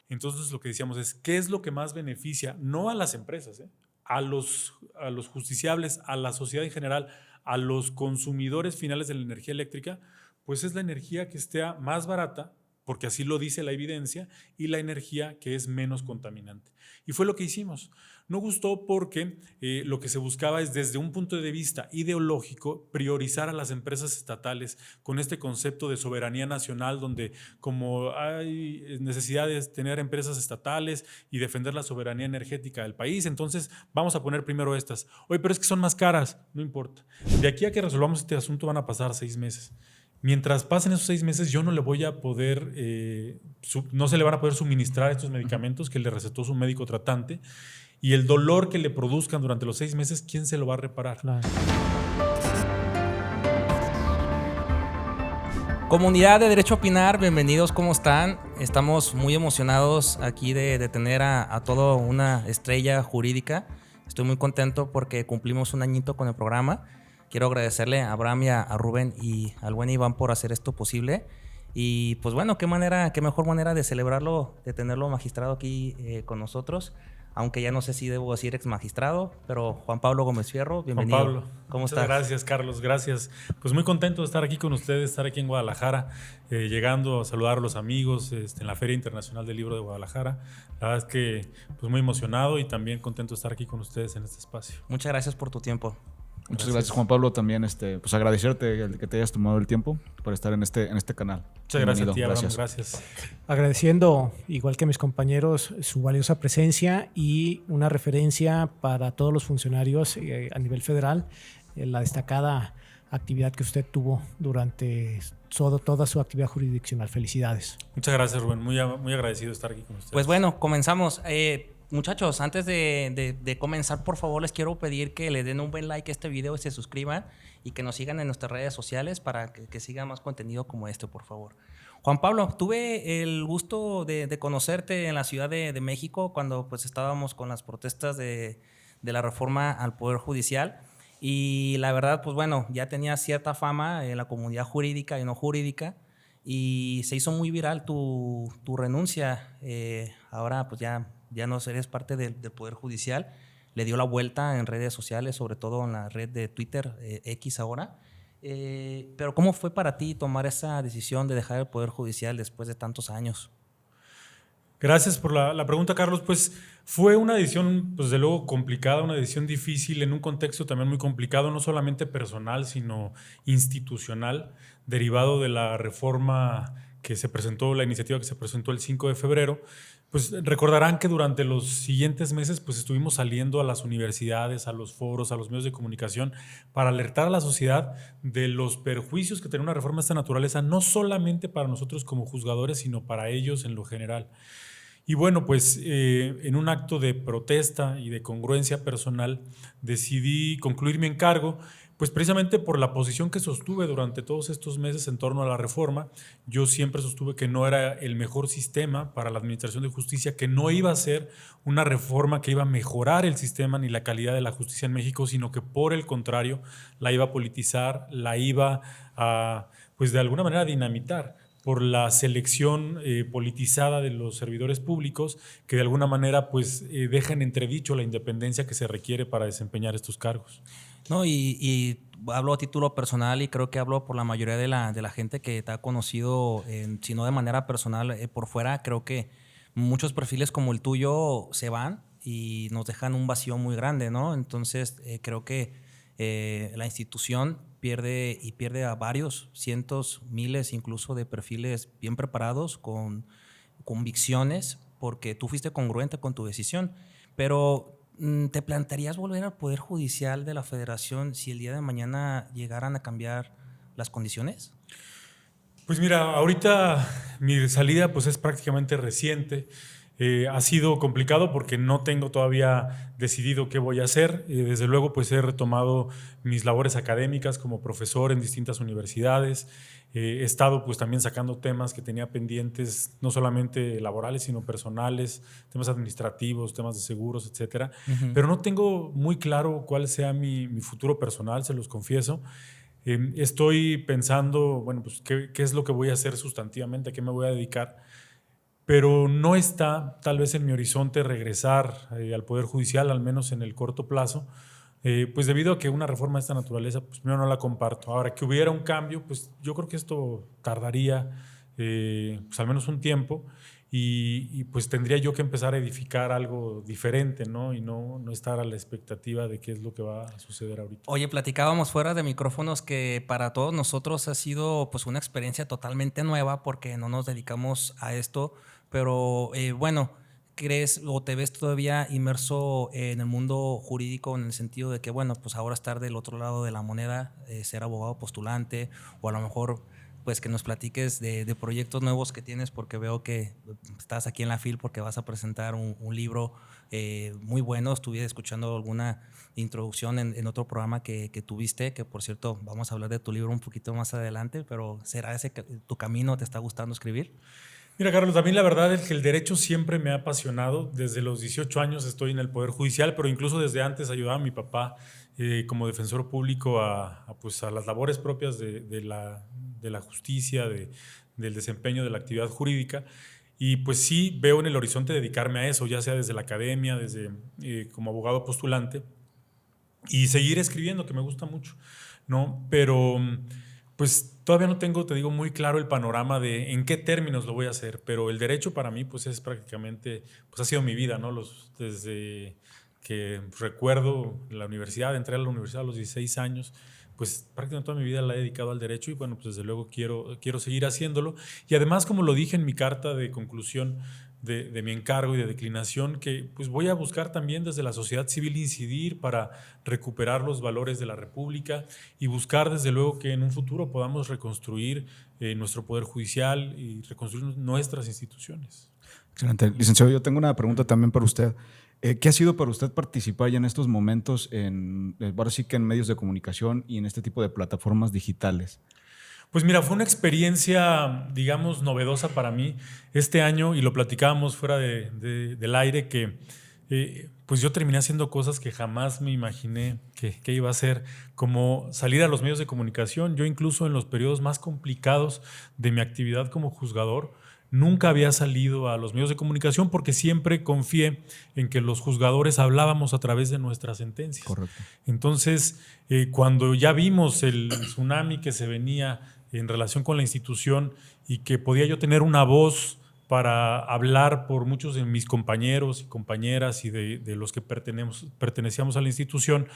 Entonces lo que decíamos es, ¿qué es lo que más beneficia? No a las empresas, a los justiciables, a la sociedad en general, a los consumidores finales de la energía eléctrica, pues es la energía que esté más barata, porque así lo dice la evidencia, y la energía que es menos contaminante. Y fue lo que hicimos. No gustó porque lo que se buscaba es, desde un punto de vista ideológico, priorizar a las empresas estatales con este concepto de soberanía nacional, donde como hay necesidad de tener empresas estatales y defender la soberanía energética del país, entonces vamos a poner primero estas. Oye, pero es que son más caras, no importa. De aquí a que resolvamos este asunto van a pasar 6 meses. Mientras pasen esos 6 meses, yo no le voy a poder, no se le van a poder suministrar estos medicamentos que le recetó su médico tratante, y el dolor que le produzcan durante los 6 meses, ¿quién se lo va a reparar? Claro. Comunidad de Derecho a Opinar, bienvenidos, ¿cómo están? Estamos muy emocionados aquí de tener a toda una estrella jurídica. Estoy muy contento porque cumplimos un añito con el programa. Quiero agradecerle a Abraham y a Rubén y al buen Iván por hacer esto posible. Y pues bueno, qué mejor manera de celebrarlo, de tenerlo magistrado aquí con nosotros. Aunque ya no sé si debo decir ex magistrado, pero Juan Pablo Gómez Fierro, bienvenido. Juan Pablo, ¿Cómo muchas estás? gracias, Carlos, gracias. Pues muy contento de estar aquí con ustedes, estar aquí en Guadalajara, llegando a saludar a los amigos en la Feria Internacional del Libro de Guadalajara. La verdad es que pues muy emocionado y también contento de estar aquí con ustedes en este espacio. Muchas gracias por tu tiempo. Muchas gracias, Juan Pablo. También pues agradecerte el que te hayas tomado el tiempo por estar en este canal. Muchas gracias a ti, Abraham, gracias. Agradeciendo, igual que mis compañeros, su valiosa presencia y una referencia para todos los funcionarios a nivel federal, la destacada actividad que usted tuvo durante toda su actividad jurisdiccional. Felicidades. Muchas gracias, Rubén. Muy agradecido de estar aquí con ustedes. Pues bueno, comenzamos. Muchachos, antes de comenzar, por favor, les quiero pedir que le den un buen like a este video y se suscriban y que nos sigan en nuestras redes sociales para que siga más contenido como este, por favor. Juan Pablo, tuve el gusto de conocerte en la Ciudad de México cuando pues estábamos con las protestas de la reforma al Poder Judicial, y la verdad, pues bueno, ya tenía cierta fama en la comunidad jurídica y no jurídica, y se hizo muy viral tu renuncia. Ahora pues ya no eres parte del Poder Judicial. Le dio la vuelta en redes sociales, sobre todo en la red de Twitter, X ahora. Pero ¿cómo fue para ti tomar esa decisión de dejar el Poder Judicial después de tantos años? Gracias por la pregunta, Carlos. Pues fue una decisión, pues de luego complicada, una decisión difícil en un contexto también muy complicado, no solamente personal, sino institucional, derivado de la reforma que se presentó, la iniciativa que se presentó el 5 de febrero. Pues recordarán que durante los siguientes meses pues estuvimos saliendo a las universidades, a los foros, a los medios de comunicación para alertar a la sociedad de los perjuicios que tiene una reforma de esta naturaleza, no solamente para nosotros como juzgadores, sino para ellos en lo general. Y bueno, pues en un acto de protesta y de congruencia personal decidí concluir mi encargo, pues precisamente por la posición que sostuve durante todos estos meses en torno a la reforma. Yo siempre sostuve que no era el mejor sistema para la administración de justicia, que no iba a ser una reforma que iba a mejorar el sistema ni la calidad de la justicia en México, sino que por el contrario la iba a politizar, la iba a, pues de alguna manera, dinamitar por la selección politizada de los servidores públicos, que de alguna manera pues deja en entredicho la independencia que se requiere para desempeñar estos cargos. No, y hablo a título personal y creo que hablo por la mayoría de la gente que te ha conocido, si no de manera personal, por fuera. Creo que muchos perfiles como el tuyo se van y nos dejan un vacío muy grande, ¿no? Entonces creo que la institución pierde a varios, cientos, miles incluso de perfiles bien preparados, con convicciones, porque tú fuiste congruente con tu decisión. Pero ¿te plantearías volver al Poder Judicial de la Federación si el día de mañana llegaran a cambiar las condiciones? Pues mira, ahorita mi salida pues es prácticamente reciente. Ha sido complicado porque no tengo todavía decidido qué voy a hacer. Desde luego pues he retomado mis labores académicas como profesor en distintas universidades. He estado pues también sacando temas que tenía pendientes, no solamente laborales sino personales, temas administrativos, temas de seguros, etcétera. Pero no tengo muy claro cuál sea mi futuro personal, se los confieso. Estoy pensando, bueno, pues qué es lo que voy a hacer sustantivamente, a qué me voy a dedicar. pero no está tal vez en mi horizonte regresar al Poder Judicial, al menos en el corto plazo, pues debido a que una reforma de esta naturaleza, pues primero no la comparto. Ahora, que hubiera un cambio, pues yo creo que esto tardaría pues al menos un tiempo y pues tendría yo que empezar a edificar algo diferente, ¿no? Y no estar a la expectativa de qué es lo que va a suceder ahorita. Oye, platicábamos fuera de micrófonos que para todos nosotros ha sido pues una experiencia totalmente nueva porque no nos dedicamos a esto, pero bueno, ¿crees o te ves todavía inmerso en el mundo jurídico en el sentido de que, bueno, pues ahora estar del otro lado de la moneda, ser abogado postulante o a lo mejor pues que nos platiques de proyectos nuevos que tienes porque veo que estás aquí en la FIL porque vas a presentar un libro muy bueno. Estuve escuchando alguna introducción en otro programa que tuviste, que por cierto vamos a hablar de tu libro un poquito más adelante, pero ¿será ese tu camino? ¿Te está gustando escribir? Mira, Carlos, a mí la verdad es que el derecho siempre me ha apasionado. Desde los 18 años estoy en el Poder Judicial, pero incluso desde antes ayudaba a mi papá como defensor público pues a las labores propias de la justicia, del desempeño de la actividad jurídica. Y pues sí veo en el horizonte dedicarme a eso, ya sea desde la academia, desde como abogado postulante, y seguir escribiendo, que me gusta mucho, ¿no? Pero pues todavía no tengo, te digo, muy claro el panorama de en qué términos lo voy a hacer, pero el derecho para mí pues es prácticamente, pues ha sido mi vida, ¿no? Desde que recuerdo la universidad, entré a la universidad a los 16 años, pues prácticamente toda mi vida la he dedicado al derecho y bueno, pues desde luego quiero seguir haciéndolo. Y además, como lo dije en mi carta de conclusión de mi encargo y de declinación, que pues voy a buscar también desde la sociedad civil incidir para recuperar los valores de la República y buscar desde luego que en un futuro podamos reconstruir nuestro Poder Judicial y reconstruir nuestras instituciones. Excelente. Licenciado, yo tengo una pregunta también para usted. ¿Qué ha sido para usted participar ya en estos momentos ahora sí que en medios de comunicación y en este tipo de plataformas digitales? Pues mira, fue una experiencia, digamos, novedosa para mí este año y lo platicábamos fuera del aire que pues yo terminé haciendo cosas que jamás me imaginé que iba a hacer, como salir a los medios de comunicación. Yo incluso en los periodos más complicados de mi actividad como juzgador, nunca había salido a los medios de comunicación porque siempre confié en que los juzgadores hablábamos a través de nuestras sentencias. Correcto. Entonces, cuando ya vimos el tsunami que se venía en relación con la institución y que podía yo tener una voz para hablar por muchos de mis compañeros y compañeras y de los que pertenecíamos a la institución,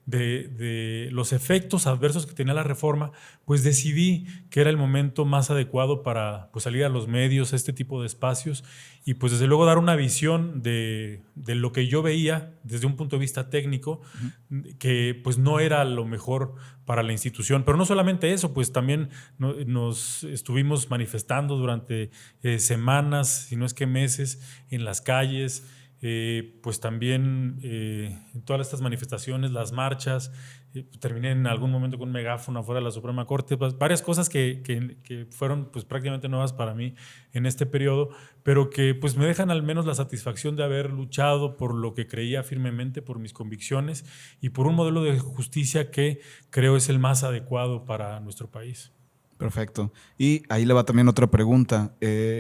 de los efectos adversos que tenía la reforma, pues decidí que era el momento más adecuado para pues, salir a los medios, a este tipo de espacios y pues desde luego dar una visión de lo que yo veía desde un punto de vista técnico, que pues no era lo mejor para la institución. Pero no solamente eso, pues también nos estuvimos manifestando durante semanas, si no es que meses, en las calles, pues también en todas estas manifestaciones, las marchas, terminé en algún momento con un megáfono afuera de la Suprema Corte, pues, varias cosas que fueron pues prácticamente nuevas para mí en este periodo, pero que pues me dejan al menos la satisfacción de haber luchado por lo que creía firmemente, por mis convicciones y por un modelo de justicia que creo es el más adecuado para nuestro país. Perfecto. Y ahí le va también otra pregunta.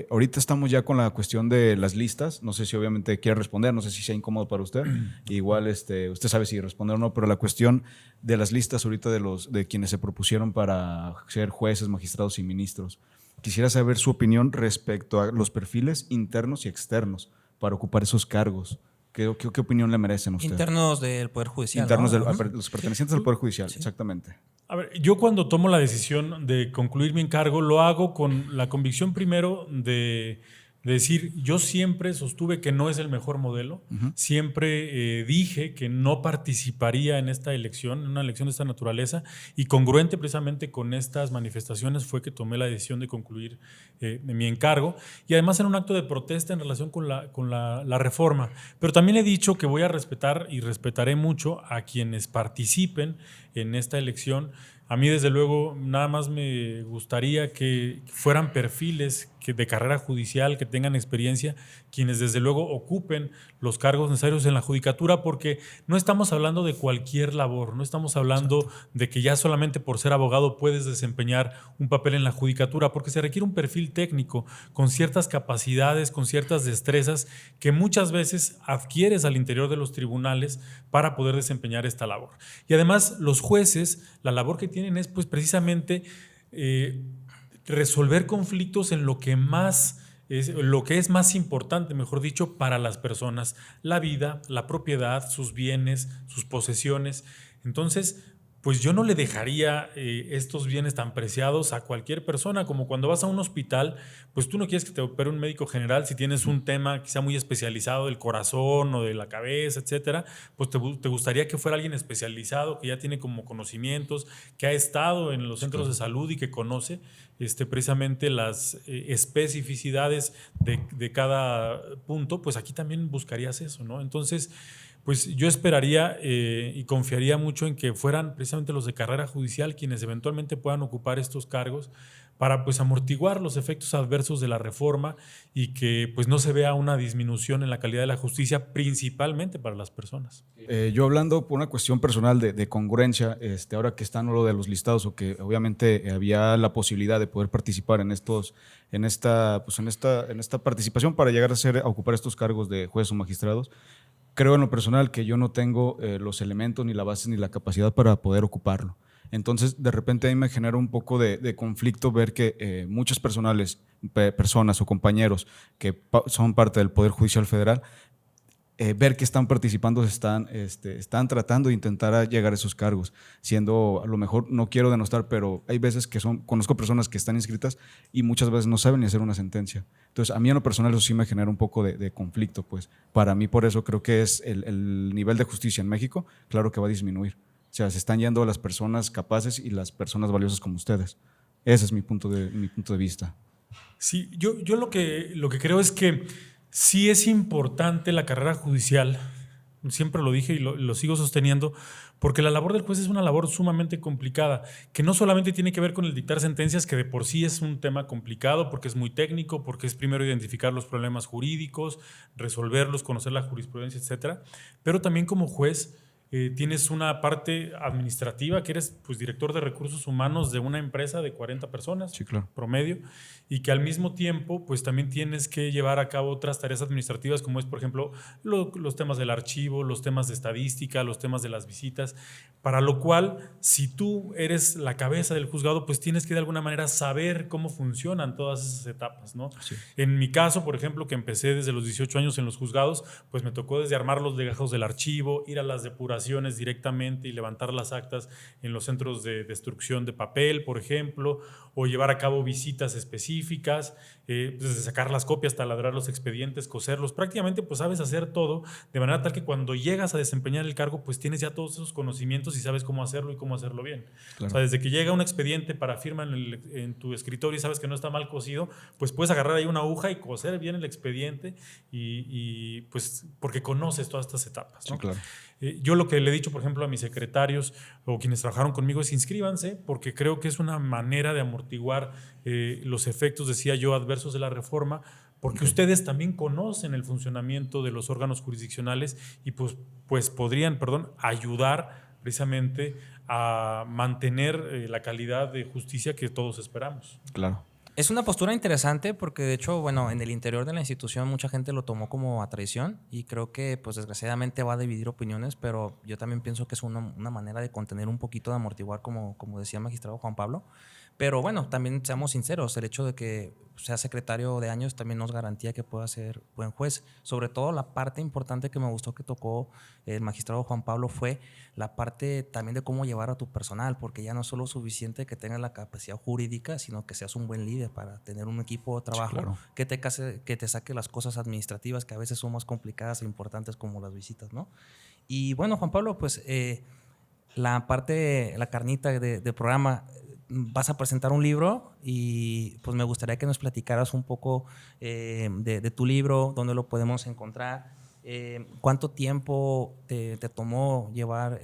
Ahorita estamos ya con la cuestión de las listas. No sé si obviamente quiere responder, no sé si sea incómodo para usted. Igual usted sabe si responder o no, pero la cuestión de las listas ahorita de quienes se propusieron para ser jueces, magistrados y ministros. Quisiera saber su opinión respecto a los perfiles internos y externos para ocupar esos cargos. ¿Qué opinión le merecen a usted? Internos del Poder Judicial. Internos, ¿no? los pertenecientes al Poder Judicial, sí. Exactamente. A ver, yo cuando tomo la decisión de concluir mi encargo, lo hago con la convicción primero de decir, yo siempre sostuve que no es el mejor modelo, siempre dije que no participaría en esta elección, en una elección de esta naturaleza, y congruente precisamente con estas manifestaciones fue que tomé la decisión de concluir mi encargo, y además en un acto de protesta en relación con la reforma. Pero también he dicho que voy a respetar y respetaré mucho a quienes participen en esta elección. A mí, desde luego, nada más me gustaría que fueran perfiles de carrera judicial, que tengan experiencia, quienes desde luego ocupen los cargos necesarios en la judicatura, porque no estamos hablando de cualquier labor, no estamos hablando de que ya solamente por ser abogado puedes desempeñar un papel en la judicatura, porque se requiere un perfil técnico con ciertas capacidades, con ciertas destrezas que muchas veces adquieres al interior de los tribunales para poder desempeñar esta labor. Y además los jueces, la labor que tienen es pues precisamente resolver conflictos en lo que es más importante, mejor dicho, para las personas: la vida, la propiedad, sus bienes, sus posesiones. Entonces, pues yo no le dejaría estos bienes tan preciados a cualquier persona, como cuando vas a un hospital, pues tú no quieres que te opere un médico general si tienes un tema quizá muy especializado del corazón o de la cabeza, etcétera, pues te gustaría que fuera alguien especializado, que ya tiene como conocimientos, que ha estado en los centros de salud y que conoce precisamente las especificidades de cada punto. Pues aquí también buscarías eso, ¿no? Entonces, pues yo esperaría y confiaría mucho en que fueran precisamente los de carrera judicial quienes eventualmente puedan ocupar estos cargos para pues amortiguar los efectos adversos de la reforma y que pues no se vea una disminución en la calidad de la justicia, principalmente para las personas. Yo hablando por una cuestión personal de congruencia, ahora que están lo de los listados o que obviamente había la posibilidad de poder participar en esta participación para llegar a ocupar estos cargos de jueces o magistrados, creo en lo personal que yo no tengo los elementos, ni la base, ni la capacidad para poder ocuparlo. Entonces, de repente a mí me genera un poco de conflicto ver que muchas personas o compañeros que son parte del Poder Judicial Federal, ver que están participando, están tratando de intentar llegar a esos cargos, siendo, a lo mejor, no quiero denostar, pero hay veces que conozco personas que están inscritas y muchas veces no saben ni hacer una sentencia. Entonces, a mí en lo personal eso sí me genera un poco de conflicto, pues. Para mí, por eso creo que es el nivel de justicia en México, claro que va a disminuir. O sea, se están yendo las personas capaces y las personas valiosas como ustedes. Ese es mi punto de vista. Sí, yo lo que creo es que sí es importante la carrera judicial, siempre lo dije y lo sigo sosteniendo, porque la labor del juez es una labor sumamente complicada, que no solamente tiene que ver con el dictar sentencias, que de por sí es un tema complicado, porque es muy técnico, porque es primero identificar los problemas jurídicos, resolverlos, conocer la jurisprudencia, etcétera, pero también como juez tienes una parte administrativa, que eres pues director de recursos humanos de una empresa de 40 personas, sí, claro, promedio, y que al mismo tiempo pues también tienes que llevar a cabo otras tareas administrativas, como es, por ejemplo, los temas del archivo, los temas de estadística, los temas de las visitas, para lo cual, si tú eres la cabeza del juzgado, pues tienes que de alguna manera saber cómo funcionan todas esas etapas, ¿no? Sí. En mi caso, por ejemplo, que empecé desde los 18 años en los juzgados, pues me tocó desde armar los legajos del archivo, ir a las depuraciones directamente y levantar las actas en los centros de destrucción de papel, por ejemplo, o llevar a cabo visitas específicas, desde sacar las copias, taladrar los expedientes, coserlos. Prácticamente pues sabes hacer todo de manera tal que cuando llegas a desempeñar el cargo pues tienes ya todos esos conocimientos y sabes cómo hacerlo y cómo hacerlo bien. Claro. O sea, desde que llega un expediente para firma en tu escritorio y sabes que no está mal cosido, pues puedes agarrar ahí una aguja y coser bien el expediente y pues porque conoces todas estas etapas, ¿no? Sí, claro. Yo lo que le he dicho, por ejemplo, a mis secretarios o quienes trabajaron conmigo es inscríbanse, porque creo que es una manera de amortiguar los efectos, decía yo, adversos de la reforma, porque ustedes también conocen el funcionamiento de los órganos jurisdiccionales y pues podrían, ayudar precisamente a mantener la calidad de justicia que todos esperamos. Claro. Es una postura interesante porque, de hecho, bueno, en el interior de la institución mucha gente lo tomó como a traición y creo que, pues, desgraciadamente va a dividir opiniones, pero yo también pienso que es una manera de contener un poquito, de amortiguar, como decía el magistrado Juan Pablo. Pero bueno, también seamos sinceros, el hecho de que sea secretario de años también nos garantía que pueda ser buen juez. Sobre todo la parte importante que me gustó que tocó el magistrado Juan Pablo fue la parte también de cómo llevar a tu personal, porque ya no es solo suficiente que tengas la capacidad jurídica, sino que seas un buen líder para tener un equipo de trabajo, sí, claro, que te saque las cosas administrativas que a veces son más complicadas e importantes como las visitas, ¿no? Y bueno, Juan Pablo, pues la carnita de programa, vas a presentar un libro y pues me gustaría que nos platicaras un poco de tu libro, dónde lo podemos encontrar, cuánto tiempo te tomó llevar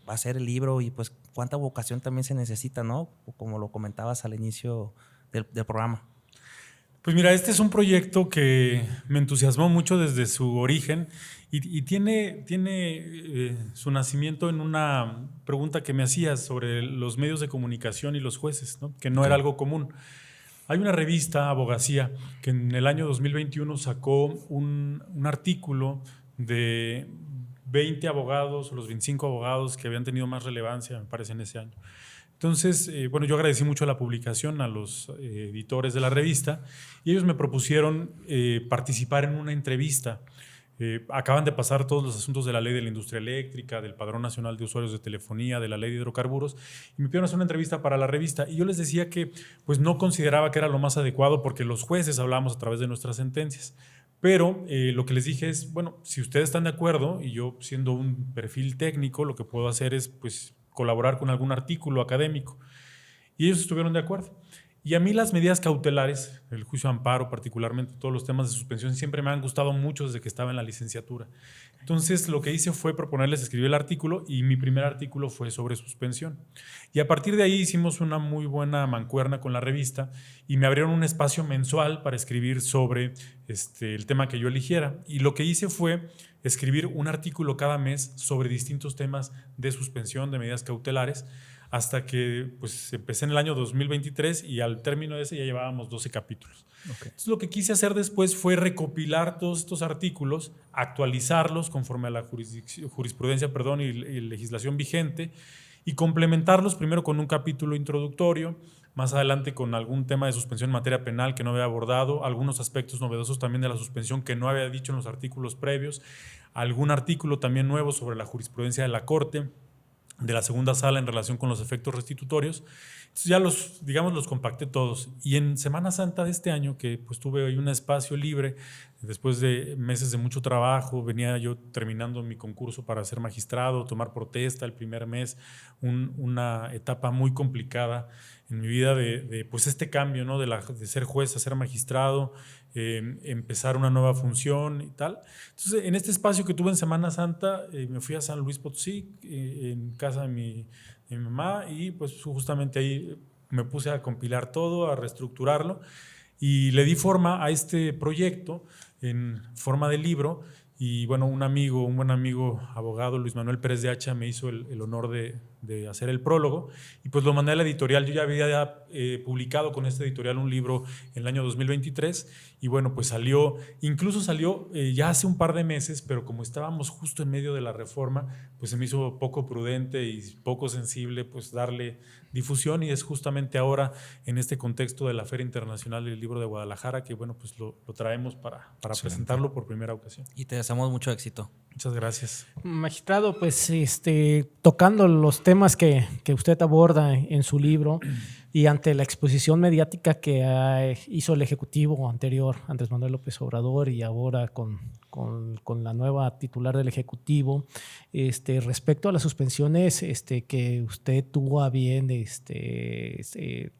a hacer el libro y pues cuánta vocación también se necesita, ¿no? Como lo comentabas al inicio del programa. Pues mira, este es un proyecto que me entusiasmó mucho desde su origen y tiene su nacimiento en una pregunta que me hacías sobre los medios de comunicación y los jueces, ¿no? Que no era algo común. Hay una revista, Abogacía, que en el año 2021 sacó un artículo de 20 abogados o los 25 abogados que habían tenido más relevancia, me parece, en ese año. Entonces, bueno, yo agradecí mucho la publicación a los editores de la revista y ellos me propusieron participar en una entrevista. Acaban de pasar todos los asuntos de la ley de la industria eléctrica, del Padrón Nacional de Usuarios de Telefonía, de la ley de hidrocarburos, y me pidieron hacer una entrevista para la revista. Y yo les decía que pues, no consideraba que era lo más adecuado porque los jueces hablamos a través de nuestras sentencias. Pero lo que les dije es, bueno, si ustedes están de acuerdo, y yo siendo un perfil técnico, lo que puedo hacer es pues, colaborar con algún artículo académico. Y ellos estuvieron de acuerdo. Y a mí las medidas cautelares, el juicio de amparo particularmente, todos los temas de suspensión, siempre me han gustado mucho desde que estaba en la licenciatura. Entonces lo que hice fue proponerles escribir el artículo y mi primer artículo fue sobre suspensión. Y a partir de ahí hicimos una muy buena mancuerna con la revista y me abrieron un espacio mensual para escribir sobre el tema que yo eligiera. Y lo que hice fue escribir un artículo cada mes sobre distintos temas de suspensión, de medidas cautelares, hasta que pues, empecé en el año 2023 y al término de ese ya llevábamos 12 capítulos. Okay. Entonces, lo que quise hacer después fue recopilar todos estos artículos, actualizarlos conforme a la jurisprudencia y legislación vigente y complementarlos primero con un capítulo introductorio, más adelante con algún tema de suspensión en materia penal que no había abordado, algunos aspectos novedosos también de la suspensión que no había dicho en los artículos previos, algún artículo también nuevo sobre la jurisprudencia de la Corte, de la segunda sala en relación con los efectos restitutorios. Entonces ya los compacté todos. Y en Semana Santa de este año, que pues tuve ahí un espacio libre, después de meses de mucho trabajo, venía yo terminando mi concurso para ser magistrado, tomar protesta el primer mes, una etapa muy complicada en mi vida de pues este cambio, ¿no? de ser juez a ser magistrado, empezar una nueva función y tal. Entonces, en este espacio que tuve en Semana Santa, me fui a San Luis Potosí, en casa de mi mamá, y pues justamente ahí me puse a compilar todo, a reestructurarlo, y le di forma a este proyecto en forma de libro. Y bueno, un buen amigo abogado, Luis Manuel Pérez de Hacha, me hizo el honor de hacer el prólogo y pues lo mandé a la editorial. Yo ya había publicado con esta editorial un libro en el año 2023 y bueno, pues incluso salió ya hace un par de meses, pero como estábamos justo en medio de la reforma, pues se me hizo poco prudente y poco sensible pues darle difusión, y es justamente ahora en este contexto de la Feria Internacional del Libro de Guadalajara que bueno, pues lo traemos para presentarlo por primera ocasión. Y te deseamos mucho éxito. Muchas gracias. Magistrado, pues tocando los temas que usted aborda en su libro y ante la exposición mediática que hizo el Ejecutivo anterior, Andrés Manuel López Obrador, y ahora con la nueva titular del Ejecutivo, respecto a las suspensiones que usted tuvo a bien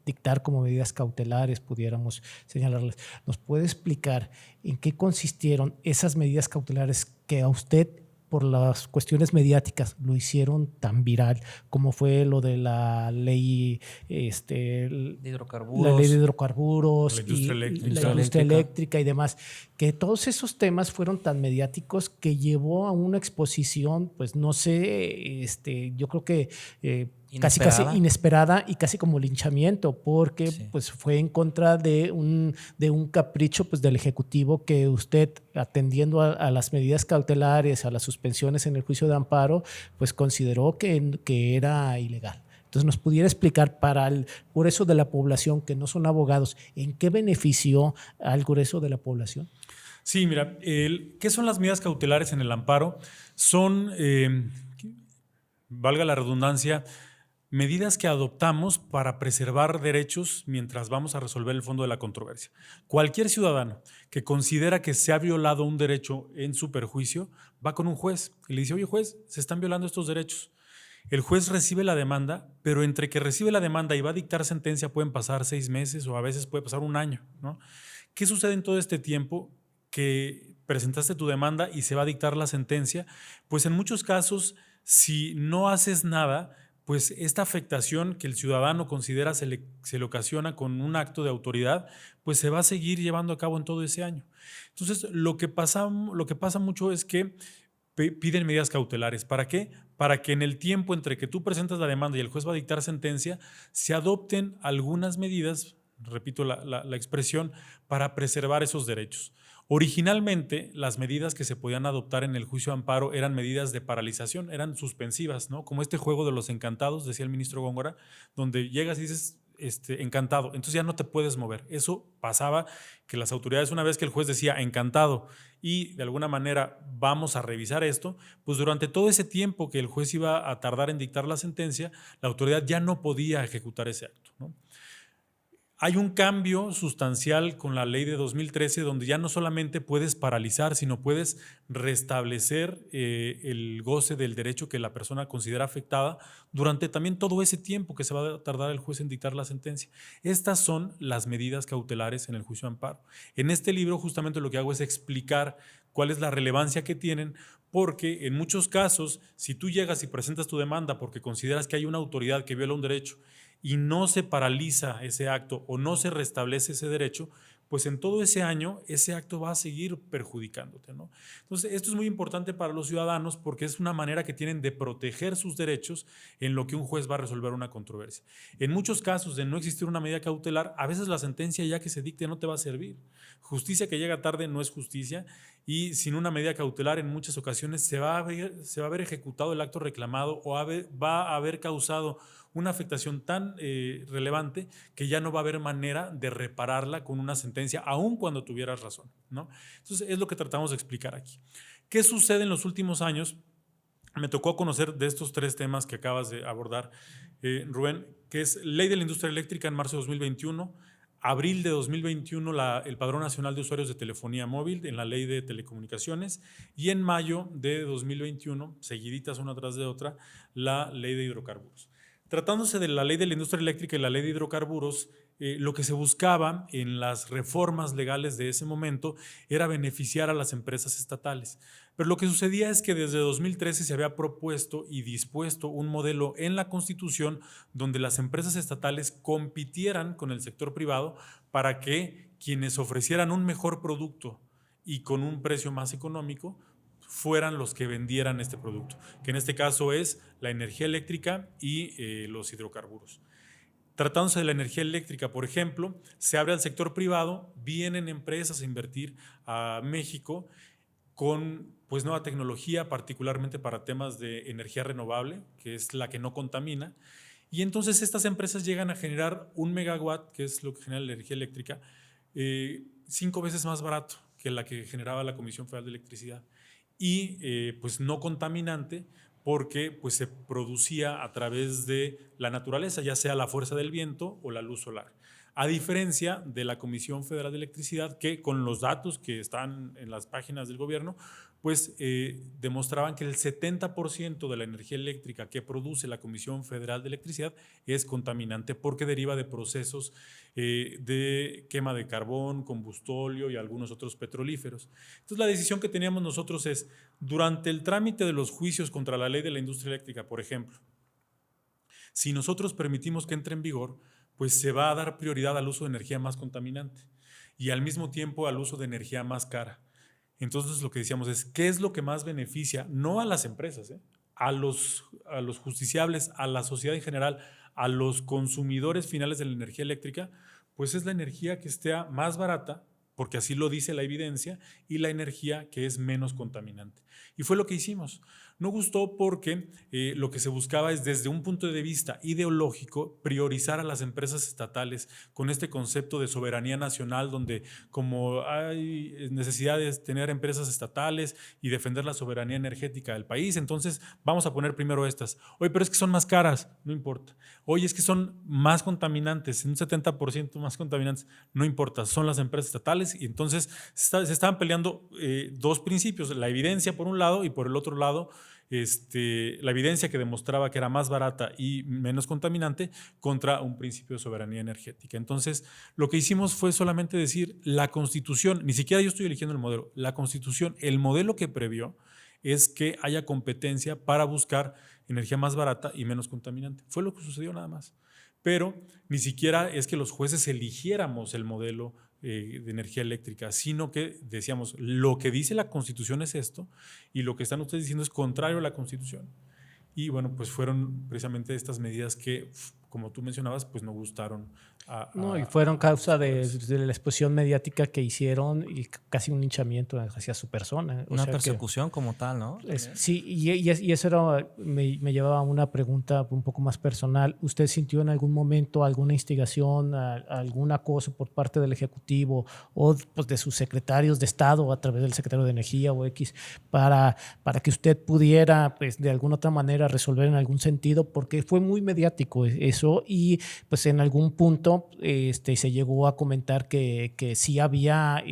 dictar como medidas cautelares, pudiéramos señalarles, ¿nos puede explicar en qué consistieron esas medidas cautelares que a usted, por las cuestiones mediáticas, lo hicieron tan viral, como fue lo de la ley de hidrocarburos, la ley de hidrocarburos, la industria eléctrica y demás, que todos esos temas fueron tan mediáticos que llevó a una exposición, pues no sé, yo creo que casi inesperada y casi como linchamiento, porque sí, pues fue en contra de un capricho pues del Ejecutivo, que usted, atendiendo a las medidas cautelares, a las suspensiones en el juicio de amparo, pues consideró que era ilegal. Entonces, ¿nos pudiera explicar para el grueso de la población que no son abogados, en qué benefició al grueso de la población? Sí, mira, ¿qué son las medidas cautelares en el amparo? Son, valga la redundancia, medidas que adoptamos para preservar derechos mientras vamos a resolver el fondo de la controversia. Cualquier ciudadano que considera que se ha violado un derecho en su perjuicio va con un juez y le dice: oye, juez, se están violando estos derechos. El juez recibe la demanda, pero entre que recibe la demanda y va a dictar sentencia pueden pasar 6 meses o a veces puede pasar un año, ¿no? ¿Qué sucede en todo este tiempo que presentaste tu demanda y se va a dictar la sentencia? Pues en muchos casos, si no haces nada, pues esta afectación que el ciudadano considera se le ocasiona con un acto de autoridad, pues se va a seguir llevando a cabo en todo ese año. Entonces, lo que pasa mucho es que piden medidas cautelares. ¿Para qué? Para que en el tiempo entre que tú presentas la demanda y el juez va a dictar sentencia, se adopten algunas medidas, repito la expresión, para preservar esos derechos. Originalmente, las medidas que se podían adoptar en el juicio de amparo eran medidas de paralización, eran suspensivas, ¿no? Como este juego de los encantados, decía el ministro Góngora, donde llegas y dices, encantado, entonces ya no te puedes mover. Eso pasaba, que las autoridades, una vez que el juez decía encantado y de alguna manera vamos a revisar esto, pues durante todo ese tiempo que el juez iba a tardar en dictar la sentencia, la autoridad ya no podía ejecutar ese acto, ¿no? Hay un cambio sustancial con la ley de 2013 donde ya no solamente puedes paralizar, sino puedes restablecer el goce del derecho que la persona considera afectada durante también todo ese tiempo que se va a tardar el juez en dictar la sentencia. Estas son las medidas cautelares en el juicio de amparo. En este libro justamente lo que hago es explicar cuál es la relevancia que tienen, porque en muchos casos, si tú llegas y presentas tu demanda porque consideras que hay una autoridad que viola un derecho y no se paraliza ese acto o no se restablece ese derecho, pues en todo ese año ese acto va a seguir perjudicándote, ¿no? Entonces, esto es muy importante para los ciudadanos porque es una manera que tienen de proteger sus derechos en lo que un juez va a resolver una controversia. En muchos casos de no existir una medida cautelar, a veces la sentencia ya que se dicte no te va a servir. Justicia que llega tarde no es justicia y sin una medida cautelar en muchas ocasiones se va a haber ejecutado el acto reclamado o va a haber causado una afectación tan relevante que ya no va a haber manera de repararla con una sentencia, aun cuando tuvieras razón, ¿no? Entonces, es lo que tratamos de explicar aquí. ¿Qué sucede en los últimos años? Me tocó conocer de estos 3 temas que acabas de abordar, Rubén, que es Ley de la Industria Eléctrica en marzo de 2021, abril de 2021 el Padrón Nacional de Usuarios de Telefonía Móvil en la Ley de Telecomunicaciones y en mayo de 2021, seguiditas una tras de otra, la Ley de Hidrocarburos. Tratándose de la Ley de la Industria Eléctrica y la Ley de Hidrocarburos, lo que se buscaba en las reformas legales de ese momento era beneficiar a las empresas estatales. Pero lo que sucedía es que desde 2013 se había propuesto y dispuesto un modelo en la Constitución donde las empresas estatales compitieran con el sector privado para que quienes ofrecieran un mejor producto y con un precio más económico fueran los que vendieran este producto, que en este caso es la energía eléctrica y los hidrocarburos. Tratándose de la energía eléctrica, por ejemplo, se abre al sector privado, vienen empresas a invertir a México con pues, nueva tecnología, particularmente para temas de energía renovable, que es la que no contamina, y entonces estas empresas llegan a generar 1 megawatt, que es lo que genera la energía eléctrica, 5 veces más barato que la que generaba la Comisión Federal de Electricidad. Y pues no contaminante porque pues se producía a través de la naturaleza, ya sea la fuerza del viento o la luz solar. A diferencia de la Comisión Federal de Electricidad, que con los datos que están en las páginas del gobierno, pues demostraban que el 70% de la energía eléctrica que produce la Comisión Federal de Electricidad es contaminante porque deriva de procesos de quema de carbón, combustóleo y algunos otros petrolíferos. Entonces la decisión que teníamos nosotros es, durante el trámite de los juicios contra la Ley de la Industria Eléctrica, por ejemplo, si nosotros permitimos que entre en vigor, pues se va a dar prioridad al uso de energía más contaminante y al mismo tiempo al uso de energía más cara. Entonces lo que decíamos es, ¿qué es lo que más beneficia? No a las empresas, a los justiciables, a la sociedad en general, a los consumidores finales de la energía eléctrica, pues es la energía que esté más barata, porque así lo dice la evidencia, y la energía que es menos contaminante. Y fue lo que hicimos. No gustó porque lo que se buscaba es, desde un punto de vista ideológico, priorizar a las empresas estatales con este concepto de soberanía nacional, donde como hay necesidad de tener empresas estatales y defender la soberanía energética del país, entonces vamos a poner primero estas. Oye, pero es que son más caras, no importa. Oye, es que son más contaminantes, un 70% más contaminantes, no importa, son las empresas estatales. Y entonces se estaban peleando 2 principios, la evidencia por un lado y por el otro lado la evidencia que demostraba que era más barata y menos contaminante contra un principio de soberanía energética. Entonces lo que hicimos fue solamente decir, la Constitución, ni siquiera yo estoy eligiendo el modelo, la Constitución, el modelo que previó es que haya competencia para buscar energía más barata y menos contaminante. Fue lo que sucedió nada más. Pero ni siquiera es que los jueces eligiéramos el modelo de energía eléctrica, sino que decíamos, lo que dice la Constitución es esto y lo que están ustedes diciendo es contrario a la Constitución. Y bueno, pues fueron precisamente estas medidas que, como tú mencionabas, pues no gustaron. No, y fueron causa de la exposición mediática que hicieron y casi un linchamiento hacia su persona. Una persecución como tal, ¿no? Sí, y eso me llevaba a una pregunta un poco más personal. ¿Usted sintió en algún momento alguna instigación, algún acoso por parte del Ejecutivo o pues, de sus secretarios de Estado a través del secretario de Energía o X para que usted pudiera pues, de alguna otra manera resolver en algún sentido? Porque fue muy mediático eso y pues en algún punto se llegó a comentar que sí había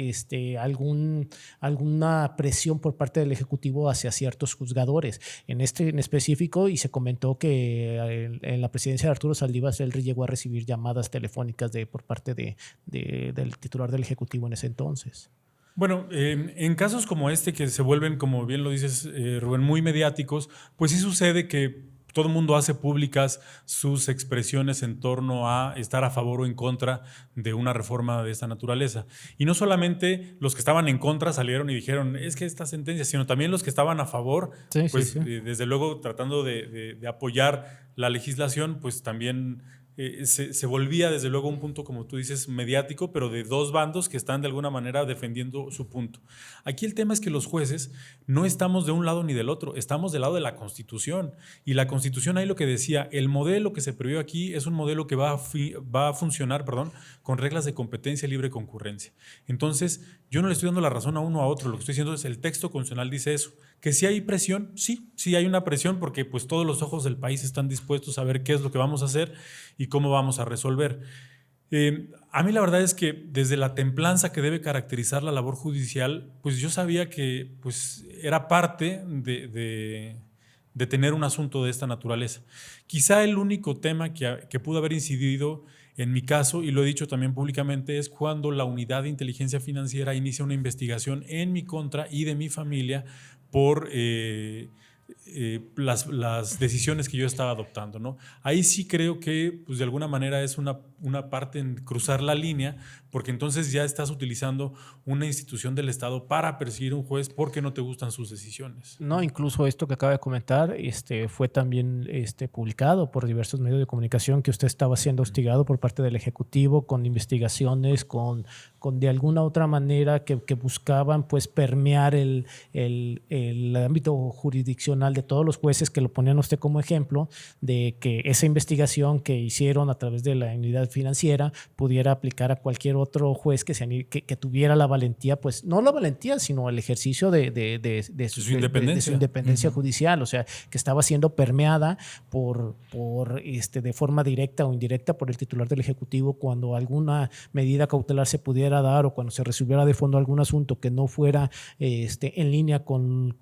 alguna presión por parte del Ejecutivo hacia ciertos juzgadores en específico, y se comentó que en la presidencia de Arturo Saldívar él llegó a recibir llamadas telefónicas por parte del titular del Ejecutivo en ese entonces. Bueno, en casos como este que se vuelven, como bien lo dices, Rubén, muy mediáticos, pues sí sucede que todo el mundo hace públicas sus expresiones en torno a estar a favor o en contra de una reforma de esta naturaleza. Y no solamente los que estaban en contra salieron y dijeron, es que esta sentencia, sino también los que estaban a favor, sí, pues sí. Desde luego tratando de apoyar la legislación, pues también se volvía desde luego un punto, como tú dices, mediático, pero de dos bandos que están de alguna manera defendiendo su punto. Aquí el tema es que los jueces no estamos de un lado ni del otro, estamos del lado de la Constitución. Y la Constitución ahí lo que decía, el modelo que se previó aquí es un modelo que va a funcionar, con reglas de competencia y libre concurrencia. Entonces, yo no le estoy dando la razón a uno o a otro, lo que estoy diciendo es el texto constitucional dice eso. Que si hay presión, sí hay una presión porque pues todos los ojos del país están dispuestos a ver qué es lo que vamos a hacer y cómo vamos a resolver. A mí la verdad es que desde la templanza que debe caracterizar la labor judicial, pues yo sabía que pues, era parte de tener un asunto de esta naturaleza. Quizá el único tema que pudo haber incidido en mi caso, y lo he dicho también públicamente, es cuando la Unidad de Inteligencia Financiera inicia una investigación en mi contra y de mi familia por las decisiones que yo estaba adoptando, ¿no? Ahí sí creo que pues, de alguna manera es una parte en cruzar la línea, porque entonces ya estás utilizando una institución del Estado para perseguir a un juez porque no te gustan sus decisiones. No, incluso esto que acaba de comentar fue también publicado por diversos medios de comunicación, que usted estaba siendo hostigado por parte del Ejecutivo con investigaciones, con de alguna otra manera que buscaban pues permear el ámbito jurisdiccional de todos los jueces, que lo ponían a usted como ejemplo de que esa investigación que hicieron a través de la unidad financiera pudiera aplicar a cualquier otro juez que tuviera la valentía, pues no la valentía, sino el ejercicio de su independencia judicial, o sea, que estaba siendo permeada de forma directa o indirecta por el titular del Ejecutivo cuando alguna medida cautelar se pudiera dar o cuando se resolviera de fondo algún asunto que no fuera en línea con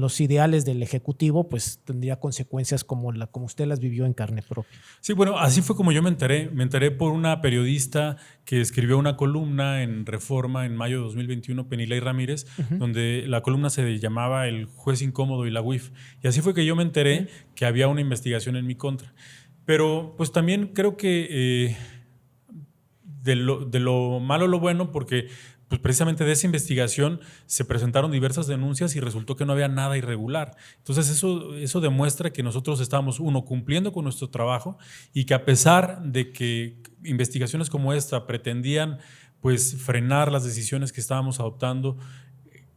los ideales del Ejecutivo, pues tendría consecuencias como usted las vivió en carne propia. Sí, bueno, así fue como yo me enteré. Me enteré por una periodista que escribió una columna en Reforma en mayo de 2021, Penilei Ramírez, donde la columna se llamaba El juez incómodo y la UIF. Y así fue que yo me enteré que había una investigación en mi contra. Pero pues también creo que de lo malo lo bueno, porque pues precisamente de esa investigación se presentaron diversas denuncias y resultó que no había nada irregular. Entonces eso demuestra que nosotros estábamos, cumpliendo con nuestro trabajo y que a pesar de que investigaciones como esta pretendían pues frenar las decisiones que estábamos adoptando,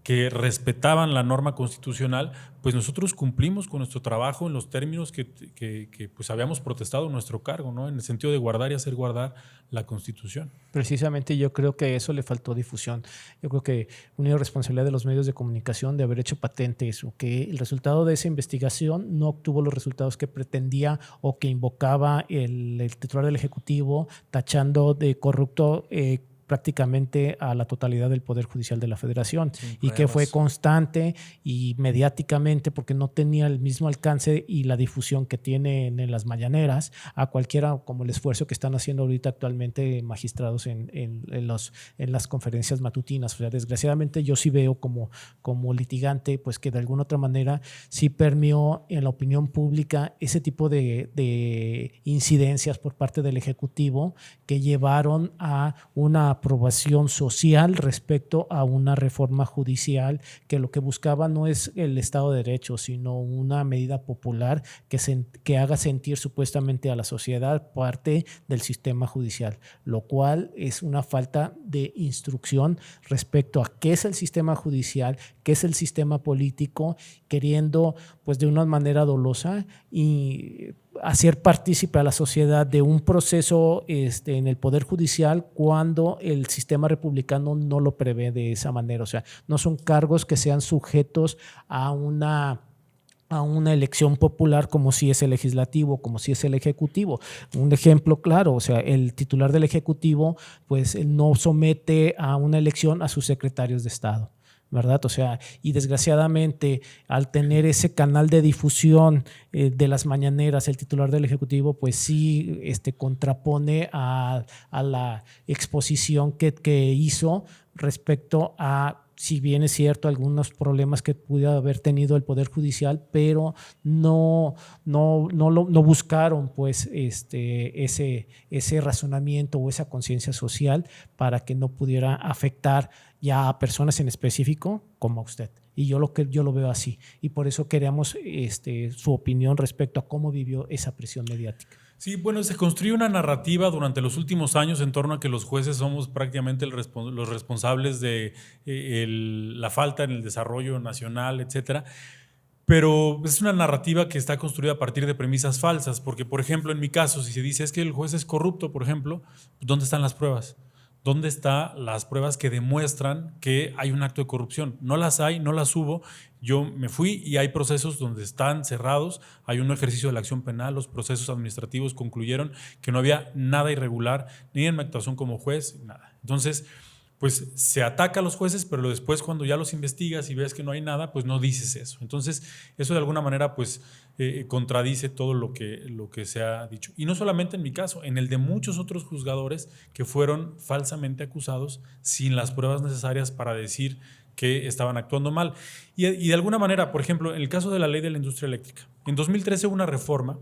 que respetaban la norma constitucional, pues nosotros cumplimos con nuestro trabajo en los términos que pues habíamos protestado en nuestro cargo, ¿no? En el sentido de guardar y hacer guardar la Constitución. Precisamente yo creo que eso le faltó difusión. Yo creo que una irresponsabilidad de los medios de comunicación de haber hecho patente eso, que el resultado de esa investigación no obtuvo los resultados que pretendía o que invocaba el titular del Ejecutivo, tachando de corrupto prácticamente a la totalidad del Poder Judicial de la Federación y que pruebas. fue constante y mediáticamente porque no tenía el mismo alcance y la difusión que tienen en las mañaneras a cualquiera, como el esfuerzo que están haciendo ahorita actualmente magistrados en las conferencias matutinas. O sea, desgraciadamente yo sí veo como litigante pues que de alguna otra manera sí permeó en la opinión pública ese tipo de incidencias por parte del Ejecutivo que llevaron a una aprobación social respecto a una reforma judicial que lo que buscaba no es el Estado de Derecho, sino una medida popular que haga sentir supuestamente a la sociedad parte del sistema judicial, lo cual es una falta de instrucción respecto a qué es el sistema judicial, qué es el sistema político, queriendo pues de una manera dolosa y hacer partícipe a la sociedad de un proceso en el Poder Judicial cuando el sistema republicano no lo prevé de esa manera. O sea, no son cargos que sean sujetos a una elección popular como si es el legislativo, como si es el ejecutivo. Un ejemplo claro, o sea, el titular del ejecutivo pues no somete a una elección a sus secretarios de Estado, ¿verdad? O sea, y desgraciadamente al tener ese canal de difusión de las mañaneras, el titular del Ejecutivo pues sí contrapone a la exposición que hizo respecto a, si bien es cierto, algunos problemas que pudiera haber tenido el Poder Judicial, pero no buscaron pues ese razonamiento o esa conciencia social para que no pudiera afectar ya a personas en específico como a usted. Y yo lo veo así. Y por eso queríamos su opinión respecto a cómo vivió esa presión mediática. Sí, bueno, se construyó una narrativa durante los últimos años en torno a que los jueces somos prácticamente los responsables de la falta en el desarrollo nacional, etcétera. Pero es una narrativa que está construida a partir de premisas falsas, porque, por ejemplo, en mi caso, si se dice es que el juez es corrupto, por ejemplo, ¿dónde están las pruebas? ¿Dónde están las pruebas que demuestran que hay un acto de corrupción? No las hay, no las hubo. Yo me fui y hay procesos donde están cerrados, hay un ejercicio de la acción penal, los procesos administrativos concluyeron que no había nada irregular, ni en mi actuación como juez, nada. Entonces, pues se ataca a los jueces, pero después cuando ya los investigas y ves que no hay nada, pues no dices eso. Entonces, eso de alguna manera pues contradice todo lo que se ha dicho. Y no solamente en mi caso, en el de muchos otros juzgadores que fueron falsamente acusados sin las pruebas necesarias para decir que estaban actuando mal. Y de alguna manera, por ejemplo, en el caso de la ley de la industria eléctrica, en 2013 hubo una reforma